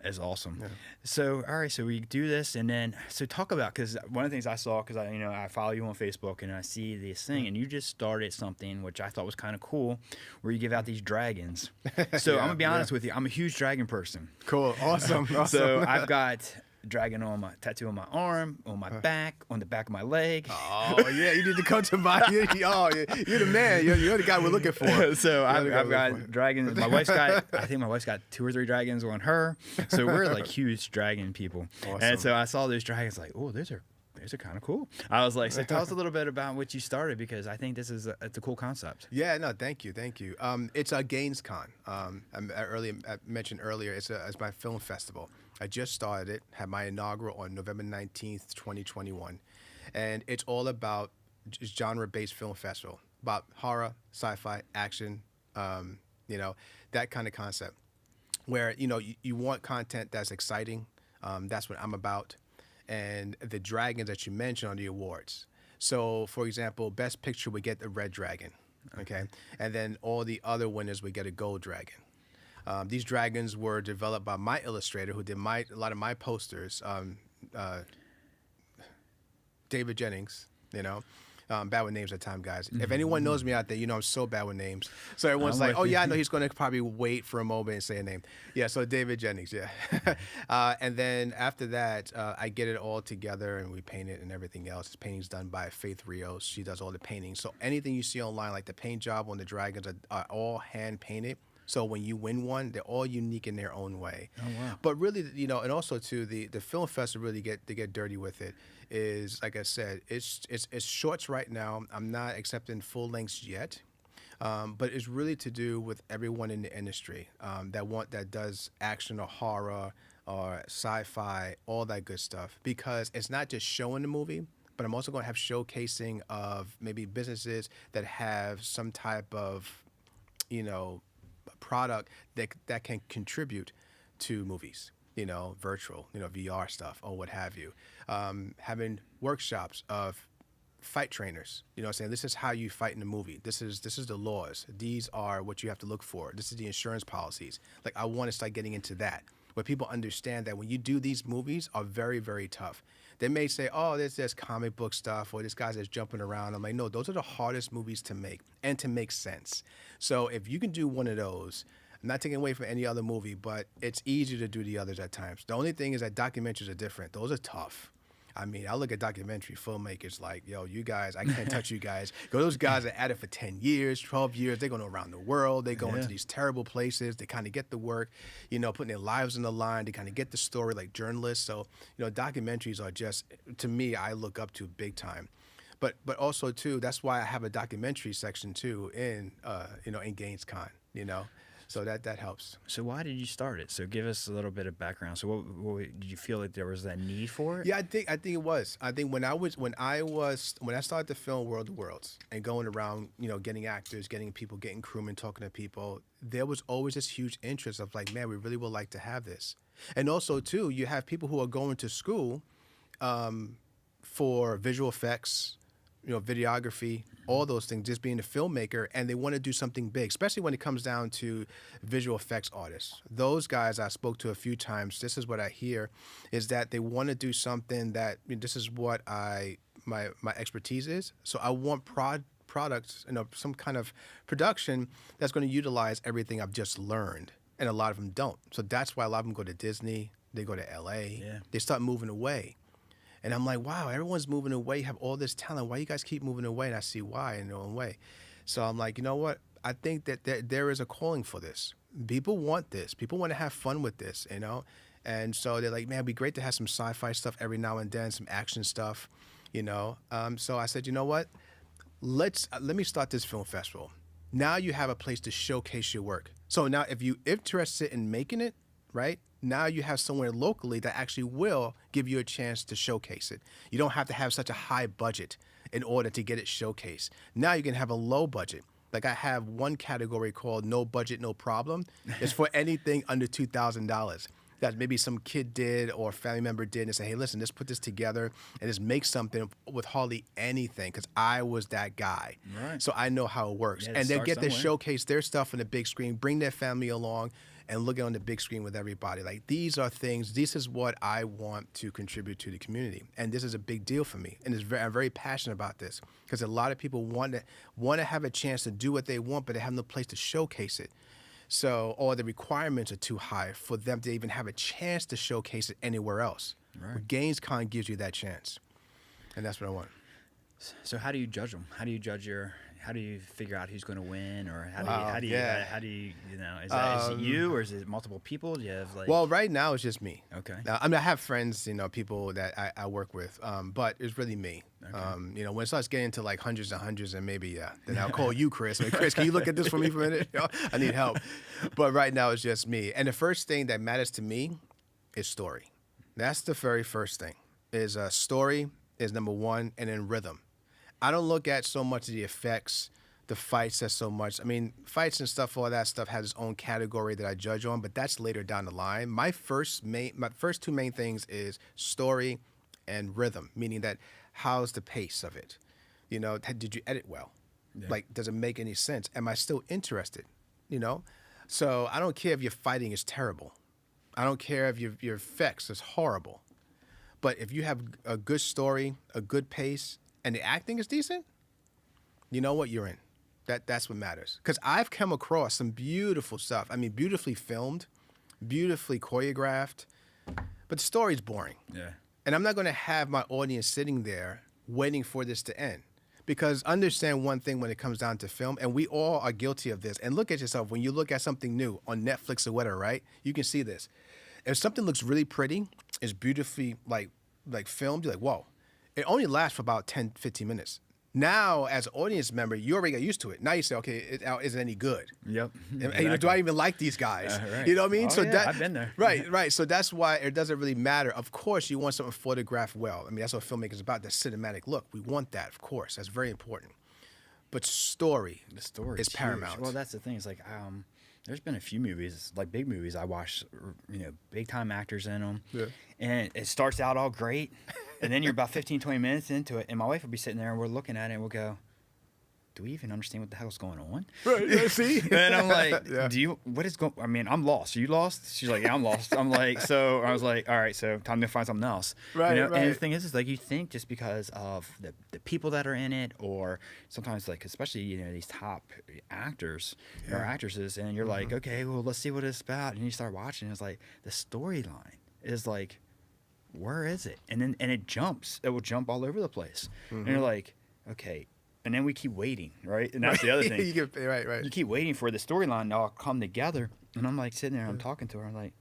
[SPEAKER 2] It's awesome.
[SPEAKER 3] Yeah.
[SPEAKER 2] So, all right, so we do this, and then so talk about, because one of the things I saw, because I follow you on Facebook, and I see this thing, and you just started something which I thought was kind of cool, where you give out these dragons. So I'm gonna be honest with you, I'm a huge dragon person.
[SPEAKER 3] Cool, awesome.
[SPEAKER 2] So I've got dragon on my tattoo on my arm, on my back, on the back of my leg.
[SPEAKER 3] Oh yeah, you need to come to my. You're the man. You're the guy we're looking for.
[SPEAKER 2] So I've got dragons. I think my wife's got 2 or 3 dragons on her. So we're like huge dragon people.
[SPEAKER 3] Awesome.
[SPEAKER 2] And so I saw those dragons, like, oh, those are kind of cool. I was like, so tell us a little bit about what you started, because I think it's a cool concept.
[SPEAKER 3] Yeah, no, thank you. It's a GainesCon. I mentioned earlier, it's my film festival. I just started it, had my inaugural on November 19th, 2021. And it's all about genre-based film festival, about horror, sci-fi, action, that kind of concept. Where, you want content that's exciting. That's what I'm about. And the dragons that you mentioned on the awards. So, for example, Best Picture would get the red dragon, okay? And then all the other winners would get a gold dragon. These dragons were developed by my illustrator who did a lot of my posters, David Jennings, bad with names at time, guys. If anyone knows me out there, I'm so bad with names. So everyone's like, oh, yeah, I know he's going to probably wait for a moment and say a name. Yeah, so David Jennings, yeah. And then after that, I get it all together and we paint it and everything else. This painting's done by Faith Rios. She does all the painting. So anything you see online, like the paint job on the dragons, are all hand painted. So when you win one, they're all unique in their own way.
[SPEAKER 2] Oh, wow.
[SPEAKER 3] But really, and also too, the film festival really get dirty with it is, like I said, it's shorts right now. I'm not accepting full lengths yet, but it's really to do with everyone in the industry that does action or horror or sci-fi, all that good stuff. Because it's not just showing the movie, but I'm also going to have showcasing of maybe businesses that have some type of, product that can contribute to movies, virtual, VR stuff or what have you. Having workshops of fight trainers, saying this is how you fight in a movie. This is the laws. These are what you have to look for. This is the insurance policies. Like, I want to start getting into that, where people understand that when you do these movies are very, very tough. They may say, oh, there's comic book stuff, or this guy's just jumping around. I'm like, no, those are the hardest movies to make and to make sense. So if you can do one of those, I'm not taking away from any other movie, but it's easier to do the others at times. The only thing is that documentaries are different. Those are tough. I mean, I look at documentary filmmakers like, yo, you guys, I can't touch you guys. Those guys are at it for 10 years, 12 years. They're going around the world. They go into these terrible places. They kind of get the work, putting their lives on the line. They kind of get the story like journalists. So, documentaries are just, to me, I look up to big time. But also, too, that's why I have a documentary section, too, in GainesCon, So that helps.
[SPEAKER 2] So why did you start it? So give us a little bit of background. So what did you feel like there was that need for it?
[SPEAKER 3] Yeah, I think it was. I think when I started to film World of Worlds and going around, getting actors, getting people, getting crewmen, talking to people, there was always this huge interest of like, man, we really would like to have this. And also too, you have people who are going to school for visual effects, videography, all those things, just being a filmmaker, and they want to do something big, especially when it comes down to visual effects artists. Those guys I spoke to a few times, this is what I hear, is that they want to do something that, this is what my expertise is. So I want products, some kind of production that's going to utilize everything I've just learned, and a lot of them don't. So that's why a lot of them go to Disney, they go to LA, they start moving away. And I'm like, wow, everyone's moving away. You have all this talent. Why you guys keep moving away? And I see why in their own way. So I'm like, you know what? I think that there is a calling for this. People want this. People want to have fun with this, And so they're like, man, it'd be great to have some sci-fi stuff every now and then, some action stuff, So I said, you know what? Let me start this film festival. Now you have a place to showcase your work. So now if you're interested in making it, right? Now you have somewhere locally that actually will give you a chance to showcase it. You don't have to have such a high budget in order to get it showcased. Now you can have a low budget. Like I have one category called No Budget, No Problem. It's for anything under $2,000. that maybe some kid did or a family member did and say, hey, listen, let's put this together and just make something with hardly anything, because I was that guy.
[SPEAKER 2] Right.
[SPEAKER 3] So I know how it works.
[SPEAKER 2] Yeah,
[SPEAKER 3] and they get to
[SPEAKER 2] somewhere.
[SPEAKER 3] showcase their stuff on the big screen, bring their family along, and look on the big screen with everybody. Like, these are things, this is what I want to contribute to the community. And this is a big deal for me. And I'm very passionate about this, because a lot of people want to have a chance to do what they want, but they have no place to showcase it. So, or the requirements are too high for them to even have a chance to showcase it anywhere else.
[SPEAKER 2] Right.
[SPEAKER 3] But GainesCon gives you that chance. And that's what I want.
[SPEAKER 2] So how do you judge them? How do you figure out who's going to win, or how do you is it you, or is it multiple people? Do you have like?
[SPEAKER 3] Well, right now it's just me.
[SPEAKER 2] Okay.
[SPEAKER 3] I mean, I have friends, people that I work with, but it's really me.
[SPEAKER 2] Okay.
[SPEAKER 3] When it starts getting to like hundreds and hundreds, and maybe then I'll call you, Chris. I mean, Chris, can you look at this for me for a minute? I need help. But right now it's just me. And the first thing that matters to me is story. That's the very first thing. Is story is number one, and then rhythm. I don't look at so much of the effects, the fights, that's so much. I mean, fights and stuff, all that stuff has its own category that I judge on, but that's later down the line. My first two main things is story and rhythm, meaning that how's the pace of it? Did you edit well? Yeah. Like, does it make any sense? Am I still interested? So I don't care if your fighting is terrible. I don't care if your effects is horrible. But if you have a good story, a good pace, and the acting is decent, you know what, you're in. That's what matters. Because I've come across some beautiful stuff. I mean, beautifully filmed, beautifully choreographed, but the story's boring.
[SPEAKER 2] Yeah.
[SPEAKER 3] And I'm not going to have my audience sitting there waiting for this to end. Because understand one thing when it comes down to film, and we all are guilty of this. And look at yourself. When you look at something new on Netflix or whatever, right? You can see this. If something looks really pretty, is beautifully like filmed, you're like, whoa. It only lasts for about 10, 15 minutes. Now, as an audience member, you already got used to it. Now you say, okay, is it any good?
[SPEAKER 2] Yep.
[SPEAKER 3] And, do I even like these guys?
[SPEAKER 2] Right.
[SPEAKER 3] You know what I mean?
[SPEAKER 2] Oh, yeah, I've been there.
[SPEAKER 3] Right. So that's why it doesn't really matter. Of course, you want something photographed well. I mean, that's what filmmaking is about, the cinematic look. We want that, of course. That's very important. But story is paramount.
[SPEAKER 2] Well, that's the thing. It's like, there's been a few movies, like big movies I watched, big time actors in them. Yeah. And it starts out all great. And then you're about 15, 20 minutes into it. And my wife will be sitting there and we're looking at it and we'll go, do we even understand what the hell's going on?
[SPEAKER 3] Right. See?
[SPEAKER 2] And I'm like, I mean, I'm lost. Are you lost? She's like, yeah, I'm lost. I'm like, so I was like, all right, so time to find something else.
[SPEAKER 3] Right.
[SPEAKER 2] And the thing is like, you think just because of the people that are in it, or sometimes like, especially, these top actors or actresses, and you're like, okay, well, let's see what it's about. And you start watching, and it's like, the storyline is like, where is it? And then it jumps. It will jump all over the place. And you're like, okay. And then we keep waiting, right? And that's the other thing.
[SPEAKER 3] Right.
[SPEAKER 2] You keep waiting for the storyline to all come together. And I'm like sitting there, I'm talking to her. I'm like,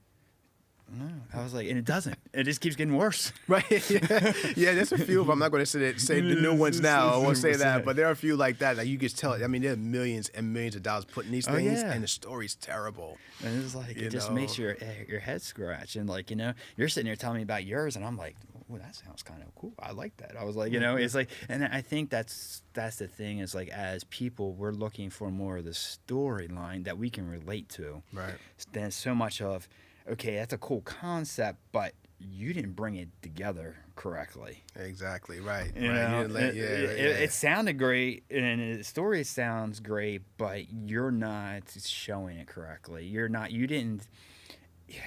[SPEAKER 2] no. I was like, and it doesn't. It just keeps getting worse.
[SPEAKER 3] Right. Yeah, there's a few of them. I'm not going to say the new ones now. I won't say that. But there are a few like that. Like, you can tell. I mean, there are millions and millions of dollars put in these things, and the story's terrible.
[SPEAKER 2] And it's like, it just makes your head scratch. And like, you're sitting there telling me about yours, and I'm like, oh, that sounds kind of cool. I like that. I was like, it's like, and I think that's the thing is like, as people, we're looking for more of the storyline that we can relate to.
[SPEAKER 3] Right.
[SPEAKER 2] Than so much of, okay, that's a cool concept, but you didn't bring it together correctly.
[SPEAKER 3] Exactly, right.
[SPEAKER 2] It sounded great, and the story sounds great, but you're not showing it correctly.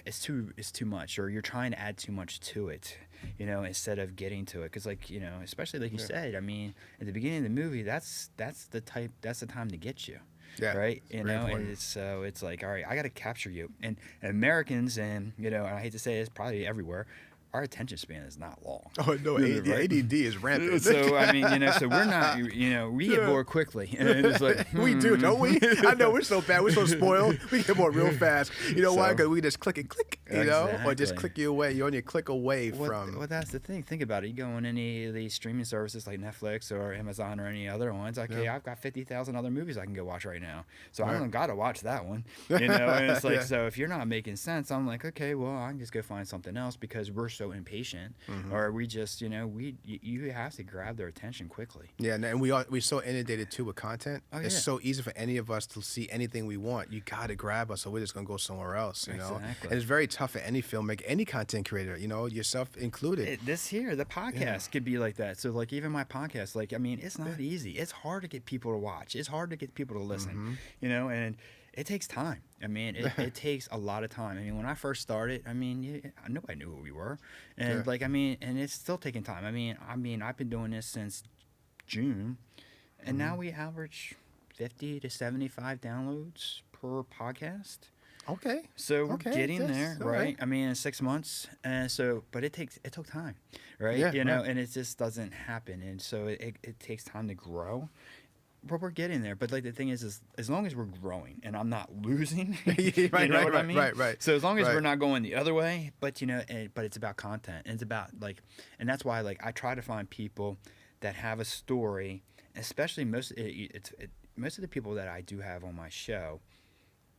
[SPEAKER 2] It's too much, or you're trying to add too much to it, instead of getting to it. Because, like, especially like you said, I mean, at the beginning of the movie, that's the time to get you.
[SPEAKER 3] Yeah,
[SPEAKER 2] right. And it's like, all right, I got to capture you. And Americans, and I hate to say this, probably everywhere, our attention span is not long.
[SPEAKER 3] Oh no, ADD is rampant.
[SPEAKER 2] So I mean, so we're not, we get bored quickly. And it's like,
[SPEAKER 3] we do, don't we? I know we're so bad, we're so spoiled. We get bored real fast. Why? Because we just click, or just click you away. You're only a click away from.
[SPEAKER 2] Well, that's the thing. Think about it. You go on any of these streaming services like Netflix or Amazon or any other ones. Okay, I've got 50,000 other movies I can go watch right now. So I don't got to watch that one. And it's like, so if you're not making sense, I'm like, okay, well, I can just go find something else, because we're so impatient, or we just, you have to grab their attention quickly.
[SPEAKER 3] Yeah, and we're so inundated too with content. It's so easy for any of us to see anything we want. You got to grab us, or we're just gonna go somewhere else.
[SPEAKER 2] Exactly.
[SPEAKER 3] And it's very tough for any filmmaker, any content creator, you know, yourself included.
[SPEAKER 2] The podcast could be like that. So like even my podcast, like, I mean, it's not easy. It's hard to get people to watch. It's hard to get people to listen, you know, and it takes time. I mean, it takes a lot of time. I mean, when I first started, I mean, nobody knew who we were. And like, I mean, and it's still taking time. I mean, I've been doing this since June, and now we average 50 to 75 downloads per podcast.
[SPEAKER 3] Okay.
[SPEAKER 2] So we're getting there, right? I mean, in 6 months, and so, but it took time, right?
[SPEAKER 3] Yeah,
[SPEAKER 2] you know, and it just doesn't happen, and so it takes time to grow. But we're getting there. But like the thing is as long as we're growing and I'm not losing, you know what I mean?
[SPEAKER 3] Right.
[SPEAKER 2] So as long as we're not going the other way, but you know, but it's about content, and it's about like, and that's why like I try to find people that have a story, especially most of the people that I do have on my show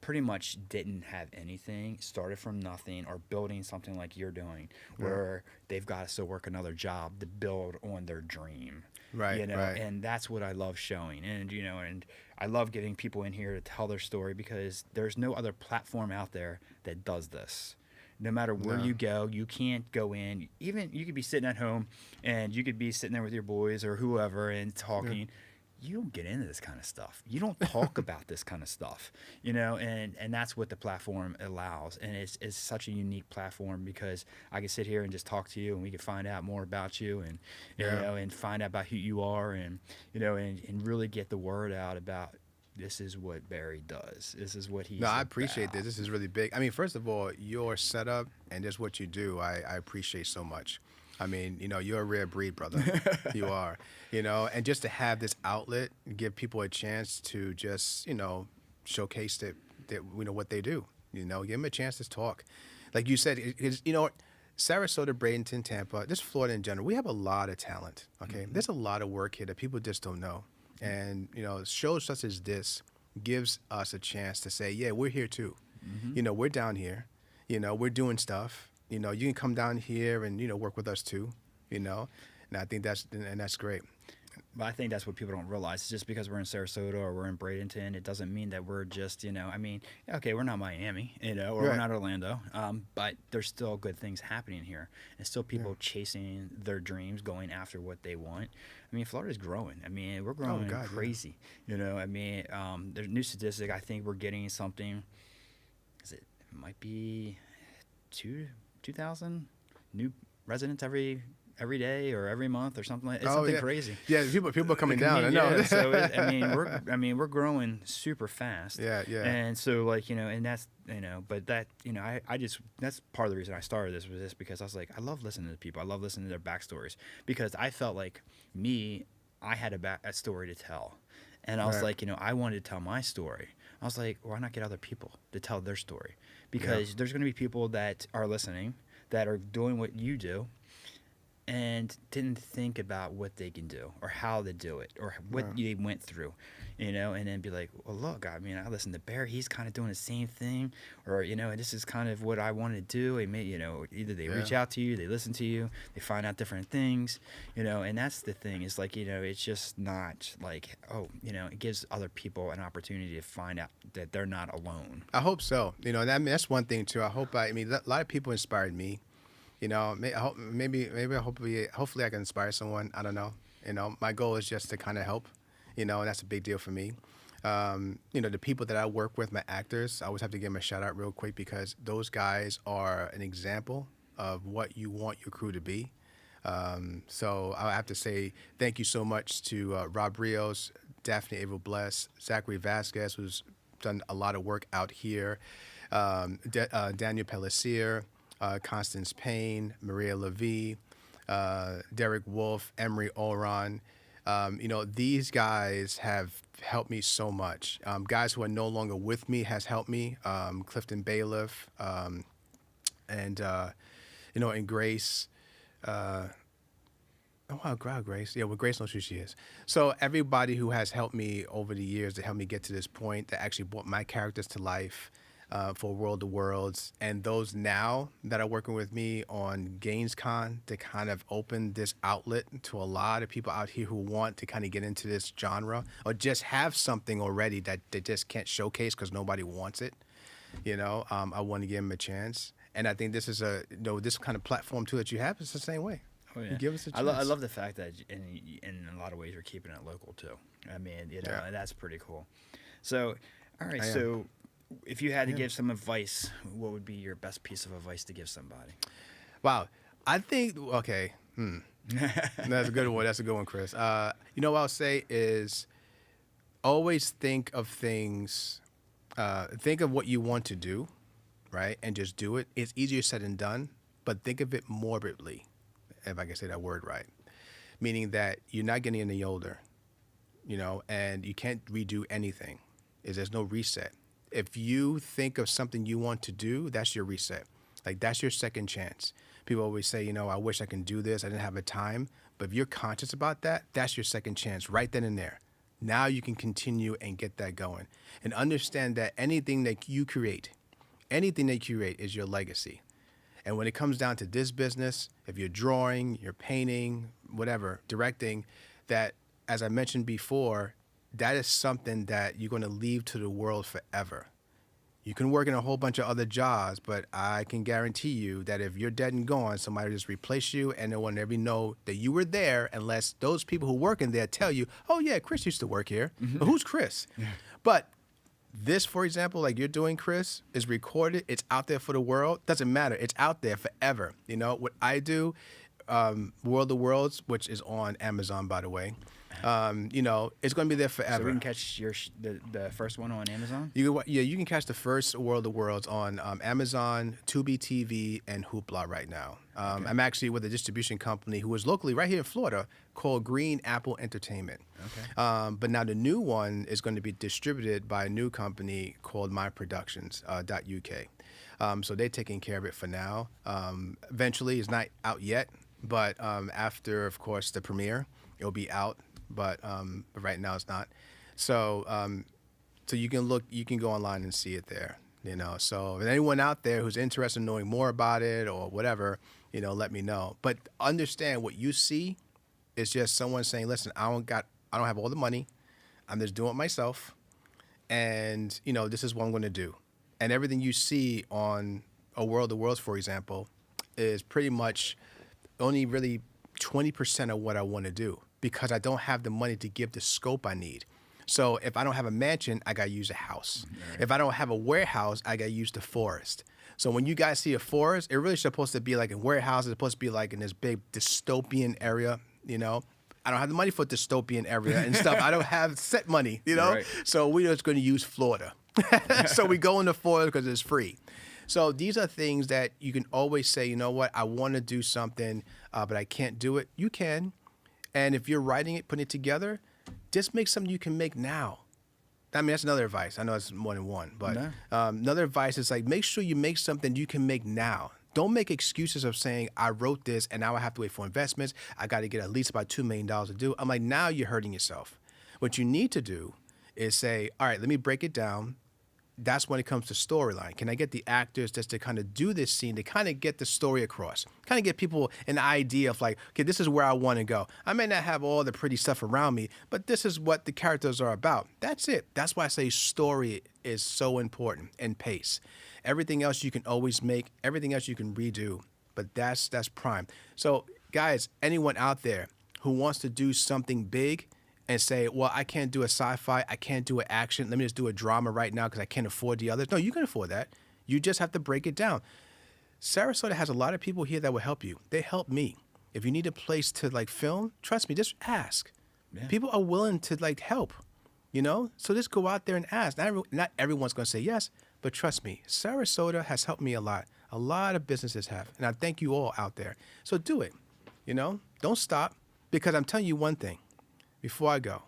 [SPEAKER 2] pretty much didn't have anything, started from nothing, or building something like you're doing, where they've got to still work another job to build on their dream.
[SPEAKER 3] Right,
[SPEAKER 2] you know,
[SPEAKER 3] right.
[SPEAKER 2] and that's what I love showing. And, you know, and I love getting people in here to tell their story, because there's no other platform out there that does this. No matter where you go, you can't go in. Even you could be sitting at home and you could be sitting there with your boys or whoever and talking. Yeah. You don't get into this kind of stuff. You don't talk about this kind of stuff, you know, and that's what the platform allows. And it's such a unique platform, because I can sit here and just talk to you, and we can find out more about you, and you know, and find out about who you are, and you know, and really get the word out about this is what Barry does. This is what he's
[SPEAKER 3] I appreciate this. This is really big. I mean, first of all, your setup and just what you do, I appreciate so much. I mean, you know, you're a rare breed, brother. You are, you know, and just to have this outlet, give people a chance to just, you know, showcase that you know, what they do, you know, give them a chance to talk. Like you said, you know, Sarasota, Bradenton, Tampa, just Florida in general, we have a lot of talent, okay? There's a lot of work here that people just don't know. And, you know, shows such as this gives us a chance to say, yeah, we're here too. You know, we're down here, you know, we're doing stuff. You know, you can come down here and, you know, work with us too, you know, and I think that's great.
[SPEAKER 2] But I think that's what people don't realize. It's just because we're in Sarasota or we're in Bradenton, it doesn't mean that we're just, you know, I mean, okay, we're not Miami, you know, or we're not Orlando, but there's still good things happening here. And still people chasing their dreams, going after what they want. I mean, Florida's growing. I mean, we're growing crazy, you know. I mean, there's a new statistic. I think we're getting something, it might be 2,000 new residents every day or every month or something like that. It's something crazy.
[SPEAKER 3] Yeah, people are coming down. I know.
[SPEAKER 2] So I mean, we're growing super fast.
[SPEAKER 3] Yeah.
[SPEAKER 2] And so like, you know, and that's, you know, but that, you know, I just, that's part of the reason I started this, was just because I was like, I love listening to people. I love listening to their backstories, because I felt like I had a story to tell. And I was like, you know, I wanted to tell my story. I was like, why not get other people to tell their story? Because there's going to be people that are listening, that are doing what you do, and didn't think about what they can do or how to do it or what they went through, you know, and then be like, well, look, I mean, I listened to Barry, he's kind of doing the same thing, or, you know, and this is kind of what I wanted to do. And maybe, you know, either they reach out to you, they listen to you, they find out different things, you know, and that's the thing. It's like, you know, it's just not like, oh, you know, it gives other people an opportunity to find out that they're not alone.
[SPEAKER 3] I hope so. You know, that's one thing too. I mean, a lot of people inspired me. You know, hopefully I can inspire someone. I don't know. You know, my goal is just to kind of help, you know, and that's a big deal for me. You know, the people that I work with, my actors, I always have to give them a shout out real quick, because those guys are an example of what you want your crew to be. So I have to say thank you so much to Rob Rios, Daphne Abel Bless, Zachary Vasquez, who's done a lot of work out here, Daniel Pellissier, Constance Payne, Maria Levy, Derek Wolf, Emery Oron. You know, these guys have helped me so much. Guys who are no longer with me has helped me. Clifton Bailiff, and you know, and Grace. Oh wow, Grace. Yeah, well, Grace knows who she is. So everybody who has helped me over the years to help me get to this point, that actually brought my characters to life. For World of Worlds, and those now that are working with me on GainesCon to kind of open this outlet to a lot of people out here who want to kind of get into this genre, or just have something already that they just can't showcase because nobody wants it. I want to give them a chance. And I think this is this kind of platform too that you have is the same way.
[SPEAKER 2] Oh, yeah.
[SPEAKER 3] You give us a
[SPEAKER 2] I
[SPEAKER 3] chance.
[SPEAKER 2] love the fact that in a lot of ways you're keeping it local too. I mean, that's pretty cool. So, all right. So, if you had to give some advice, what would be your best piece of advice to give somebody?
[SPEAKER 3] Wow. I think, okay. That's a good one. That's a good one, Chris. What I'll say is always think of things, think of what you want to do, right? And just do it. It's easier said than done, but think of it morbidly, if I can say that word right. Meaning that you're not getting any older, and you can't redo anything. There's no reset. If you think of something you want to do, that's your reset. Like, that's your second chance. People always say, I wish I can do this. I didn't have a time. But if you're conscious about that, that's your second chance right then and there. Now you can continue and get that going. And understand that anything that you create is your legacy. And when it comes down to this business, if you're drawing, you're painting, whatever, directing, that, as I mentioned before, that is something that you're going to leave to the world forever. You can work in a whole bunch of other jobs, but I can guarantee you that if you're dead and gone, somebody will just replace you, and no one will ever know that you were there unless those people who work in there tell you, oh, yeah, Chris used to work here. But who's Chris? Yeah. But this, for example, like you're doing, Chris, is recorded. It's out there for the world. Doesn't matter. It's out there forever. What I do, World of Worlds, which is on Amazon, by the way, it's going to be there forever.
[SPEAKER 2] So we can catch the first one on Amazon?
[SPEAKER 3] You can catch the first World of Worlds on Amazon, Tubi TV, and Hoopla right now. Okay. I'm actually with a distribution company who is locally right here in Florida called Green Apple Entertainment. Okay. But now the new one is going to be distributed by a new company called myproductions.uk. So they're taking care of it for now. Eventually, it's not out yet, but after, of course, the premiere, it'll be out. But right now it's not. So you can go online and see it there. So if anyone out there who's interested in knowing more about it or whatever, let me know. But understand what you see is just someone saying, listen, I don't have all the money. I'm just doing it myself. And, this is what I'm going to do. And everything you see on A World of Worlds, for example, is pretty much only really 20% of what I want to do, because I don't have the money to give the scope I need. So if I don't have a mansion, I got to use a house. Right. If I don't have a warehouse, I got to use the forest. So when you guys see a forest, it really supposed to be like a warehouse. It's supposed to be like in this big dystopian area, I don't have the money for dystopian area and stuff. I don't have set money, Right. So we're just going to use Florida. So we go in the forest because it's free. So these are things that you can always say, you know what, I want to do something, but I can't do it. You can. And if you're writing it, putting it together, just make something you can make now. I mean, that's another advice. I know it's more than one, but another advice is like, make sure you make something you can make now. Don't make excuses of saying, I wrote this and now I have to wait for investments. I got to get at least about $2 million to do. I'm like, now you're hurting yourself. What you need to do is say, all right, let me break it down. That's when it comes to storyline. Can I get the actors just to kind of do this scene, to kind of get the story across, kind of get people an idea of like, okay, this is where I want to go. I may not have all the pretty stuff around me, but this is what the characters are about. That's it. That's why I say story is so important, and pace. Everything else you can always make, everything else you can redo, but that's prime. So guys, anyone out there who wants to do something big, and say, well, I can't do a sci-fi, I can't do an action, let me just do a drama right now because I can't afford the others. No, you can afford that. You just have to break it down. Sarasota has a lot of people here that will help you. They help me. If you need a place to like film, trust me, just ask. Yeah. People are willing to like help, So just go out there and ask. Not everyone's going to say yes, but trust me, Sarasota has helped me a lot. A lot of businesses have, and I thank you all out there. So do it, Don't stop, because I'm telling you one thing. Before I go,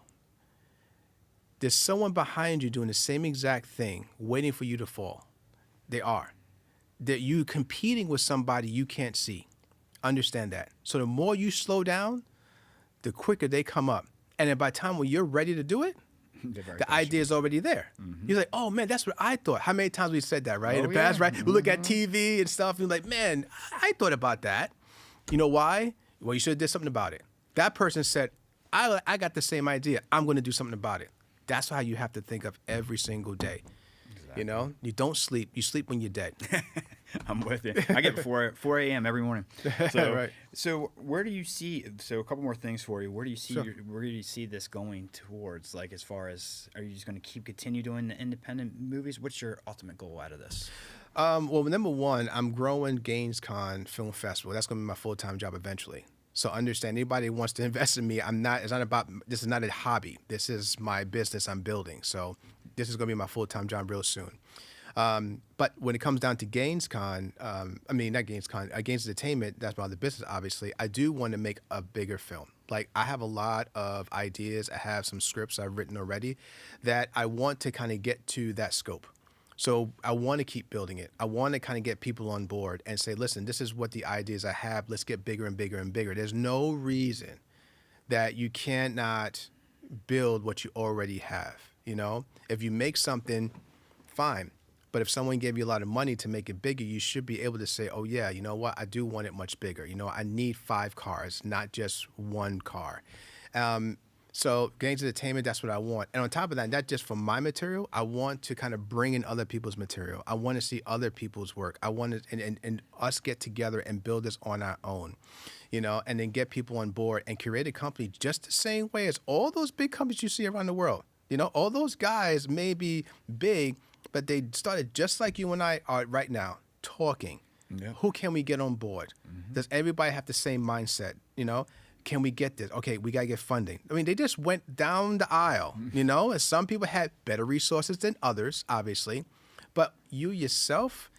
[SPEAKER 3] there's someone behind you doing the same exact thing, waiting for you to fall. They are. That you competing with somebody you can't see. Understand that. So the more you slow down, the quicker they come up. And then by the time when you're ready to do it, the idea is already there. Mm-hmm. You're like, oh man, that's what I thought. How many times we said that, right? In the past, right? Mm-hmm. We look at TV and stuff, and we're like, man, I thought about that. You know why? Well, you should have did something about it. That person said, I got the same idea. I'm going to do something about it. That's how you have to think of every single day. You know, you don't sleep. You sleep when you're dead.
[SPEAKER 2] I'm with you. I get 4 a.m. every morning. So,
[SPEAKER 3] Right.
[SPEAKER 2] so where do you see? So a couple more things for you. Where do you see?
[SPEAKER 3] Sure.
[SPEAKER 2] Where do you see this going towards? Like, as far as, are you just going to continue doing the independent movies? What's your ultimate goal out of this?
[SPEAKER 3] Well, number one, I'm growing GainesCon Film Festival. That's going to be my full-time job eventually. So understand, anybody who wants to invest in me, this is not a hobby. This is my business I'm building. So this is going to be my full-time job real soon. But when it comes down to GainesCon, not GainesCon, Gaines Entertainment, that's my other business, obviously, I do want to make a bigger film. Like, I have a lot of ideas. I have some scripts I've written already that I want to kind of get to that scope. So I want to keep building it. I want to kind of get people on board and say, listen, this is what the ideas I have. Let's get bigger and bigger and bigger. There's no reason that you cannot build what you already have. You know, if you make something, fine. But if someone gave you a lot of money to make it bigger, you should be able to say, oh, yeah, you know what? I do want it much bigger. You know, I need 5 cars, not just 1 car. So Gaines Entertainment, that's what I want. And on top of that, not just for my material, I want to kind of bring in other people's material. I want to see other people's work. I want to, and us get together and build this on our own, you know, and then get people on board and create a company just the same way as all those big companies you see around the world. You know, all those guys may be big, but they started just like you and I are right now, talking.
[SPEAKER 2] Yeah.
[SPEAKER 3] Who can we get on board? Mm-hmm. Does everybody have the same mindset, you know? Can we get this? Okay, we got to get funding. I mean, they just went down the aisle, you know, and some people had better resources than others, obviously. But you yourself,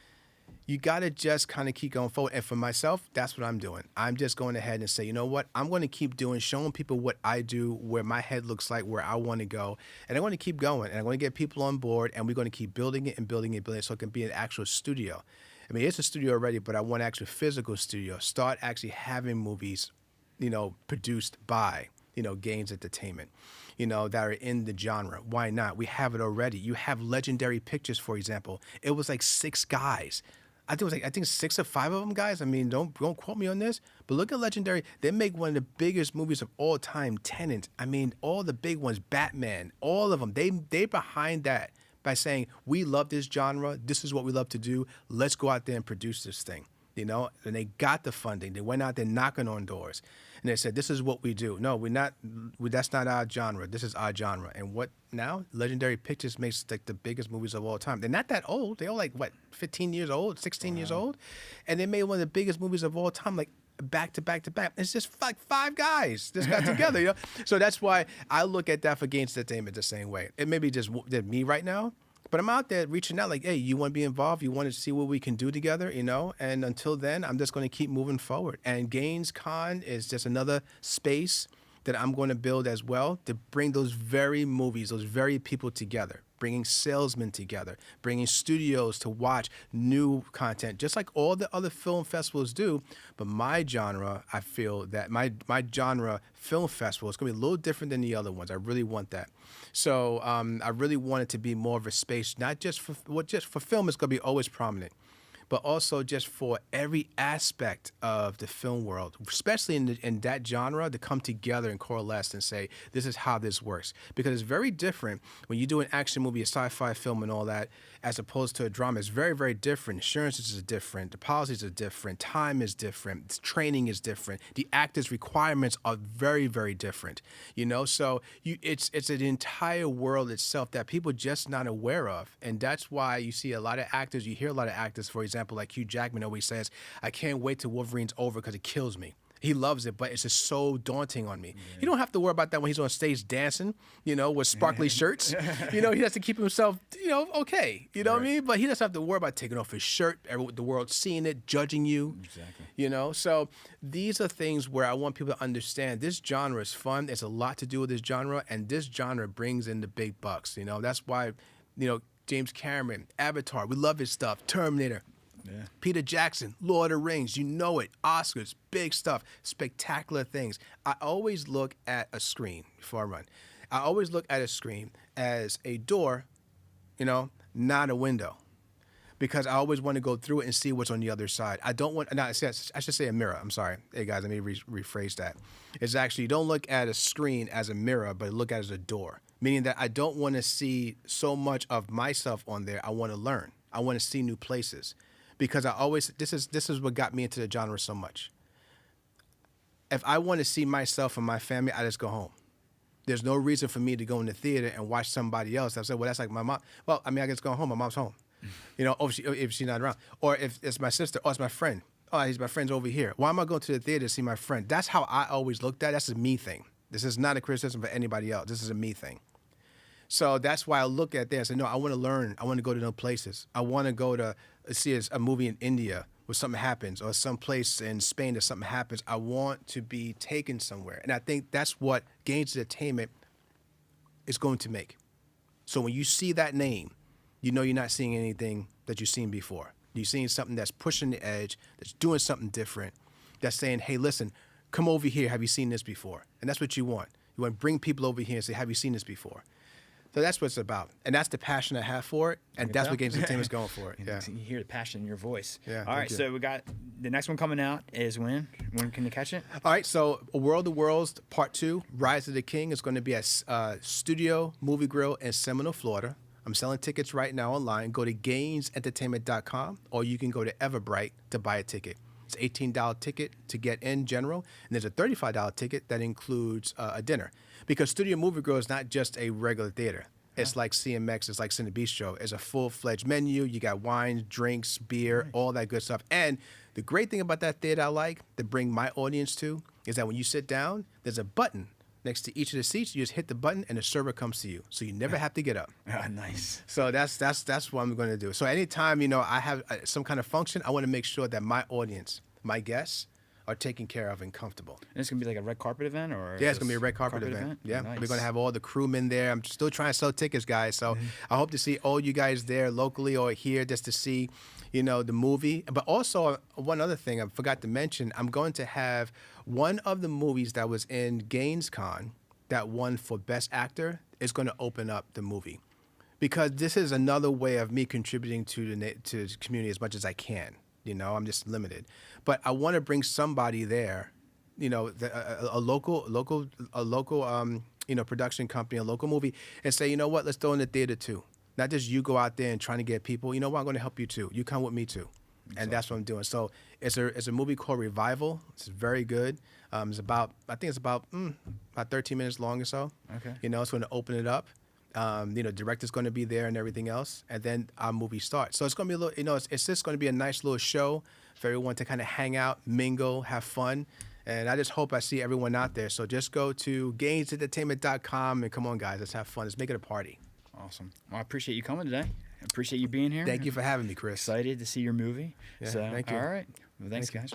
[SPEAKER 3] you got to just kind of keep going forward. And for myself, that's what I'm doing. I'm just going ahead and say, you know what? I'm going to keep doing, showing people what I do, where my head looks like, where I want to go. And I'm going to keep going. And I'm going to get people on board, and we're going to keep building it and building it and building it so it can be an actual studio. I mean, it's a studio already, but I want an actual physical studio. Start actually having movies, you know, produced by, you know, Gaines Entertainment, you know, that are in the genre. Why not? We have it already. You have Legendary Pictures, for example. It was like 6 guys. I think 6 or 5 of them guys. I mean, don't quote me on this, but look at Legendary. They make one of the biggest movies of all time, Tenet. I mean, all the big ones, Batman, all of them. They behind that by saying, we love this genre. This is what we love to do. Let's go out there and produce this thing. You know, and they got the funding. They went out there knocking on doors, and they said, "This is what we do." No, we're not. That's not our genre. This is our genre. And what now? Legendary Pictures makes like the biggest movies of all time. They're not that old. They're like what, 15 years old, 16 years old, and they made one of the biggest movies of all time, like back to back to back. It's just like 5 guys just got together, you know. So that's why I look at that for Gaines Entertainment the same way. It may be just me right now. But I'm out there reaching out like, hey, you want to be involved? You want to see what we can do together, you know? And until then, I'm just going to keep moving forward. And GainesCon is just another space that I'm going to build as well to bring those very movies, those very people together, bringing salesmen together, bringing studios to watch new content, just like all the other film festivals do. But my genre, I feel that my genre film festival is going to be a little different than the other ones. I really want that. So I really want it to be more of a space, not just for film, it's going to be always prominent, but also just for every aspect of the film world, especially in that genre, to come together and coalesce and say, this is how this works. Because it's very different when you do an action movie, a sci-fi film and all that, as opposed to a drama. It's very, very different. Insurances are different. The policies are different. Time is different. Training is different. The actors' requirements are very, very different. You know, so it's an entire world itself that people just not aware of. And that's why you see a lot of actors, you hear a lot of actors, for example, like Hugh Jackman always says, I can't wait till Wolverine's over because it kills me. He loves it, but it's just so daunting on me. Yeah. You don't have to worry about that when he's on stage dancing, you know, with sparkly shirts. You know, he has to keep himself, you know, okay. You know what I mean? But he doesn't have to worry about taking off his shirt, the world seeing it, judging you.
[SPEAKER 2] Exactly. You
[SPEAKER 3] know, so these are things where I want people to understand this genre is fun. There's a lot to do with this genre, and this genre brings in the big bucks. You know, that's why, you know, James Cameron, Avatar, we love his stuff, Terminator. Yeah. Peter Jackson, Lord of the Rings, you know it, Oscars, big stuff, spectacular things. I always look at a screen before I run. I always look at a screen as a door, you know, not a window. Because I always want to go through it and see what's on the other side. I don't want, no, I should say a mirror. I'm sorry. Hey guys, let me rephrase that. It's actually, you don't look at a screen as a mirror, but look at it as a door. meaning that I don't want to see so much of myself on there. I want to learn. I want to see new places, because I always this is what got me into the genre so much. If I want to see myself and my family, I just go home. There's no reason for me to go in the theater and watch somebody else. I said, well, that's like my mom. Well, I mean, I just go home. My mom's home. You know, if she's not around. Or if it's my sister, or it's my friend. Oh, he's my friend's over here. Why am I going to the theater to see my friend? That's how I always looked at it. That's a me thing. This is not a criticism for anybody else. This is a me thing. So that's why I look at this and say, no, I want to learn. I want to go to new places. I want to go to see a movie in India where something happens, or someplace in Spain that something happens. I want to be taken somewhere. And I think that's what Gaines Entertainment is going to make. So when you see that name, you know you're not seeing anything that you've seen before. You're seeing something that's pushing the edge, that's doing something different, that's saying, hey, listen, come over here. Have you seen this before? And that's what you want. You want to bring people over here and say, have you seen this before? So that's what it's about. And that's the passion I have for it. And that's what Gaines Entertainment is going for it. Yeah.
[SPEAKER 2] You hear the passion in your voice.
[SPEAKER 3] Yeah.
[SPEAKER 2] All right. So we got the next one coming out is when? When can you catch it?
[SPEAKER 3] All right. So A World of Worlds Part 2, Rise of the King, is going to be at Studio Movie Grill in Seminole, Florida. I'm selling tickets right now online. Go to GainesEntertainment.com, or you can go to Everbright to buy a ticket. It's an $18 ticket to get in general, and there's a $35 ticket that includes a dinner. Because Studio Movie Grill is not just a regular theater. It's like CMX, it's like Cinebistro. It's a full-fledged menu. You got wine, drinks, beer, all that good stuff. And the great thing about that theater I like to bring my audience to is that when you sit down, there's a button next to each of the seats. You just hit the button and the server comes to you. So you never have to get up.
[SPEAKER 2] Nice.
[SPEAKER 3] So that's what I'm going to do. So anytime, you know, I have some kind of function, I want to make sure that my audience, my guests, are taken care of and comfortable.
[SPEAKER 2] And it's going to be like a red carpet event? Or
[SPEAKER 3] yeah, it's going to be a red carpet event. Yeah, nice. We're going to have all the crewmen there. I'm still trying to sell tickets, guys. So I hope to see all you guys there locally or here just to see, you know, the movie. But also, one other thing I forgot to mention, I'm going to have one of the movies that was in GainesCon that won for Best Actor is going to open up the movie. Because this is another way of me contributing to the community as much as I can. You know, I'm just limited, but I want to bring somebody there, you know, a local, you know, production company, a local movie, and say, you know what, let's throw in the theater too. Not just you go out there and trying to get people. You know what, I'm going to help you too. You come with me too, and that's what I'm doing. So it's a movie called Revival. It's very good. I think it's about 13 minutes long or so. Okay. You know, it's going to open it up. You know, director's going to be there and everything else, and then our movie starts. So it's going to be a little, you know, it's just going to be a nice little show for everyone to kind of hang out, mingle, have fun, and I just hope I see everyone out there. So just go to GainesEntertainment.com and come on, guys, let's have fun. Let's make it a party.
[SPEAKER 2] Awesome. Well, I appreciate you coming today. I appreciate you being here.
[SPEAKER 3] Thank you for having me, Chris.
[SPEAKER 2] Excited to see your movie.
[SPEAKER 3] Yeah,
[SPEAKER 2] so,
[SPEAKER 3] thank you.
[SPEAKER 2] All right. Well, thanks, guys.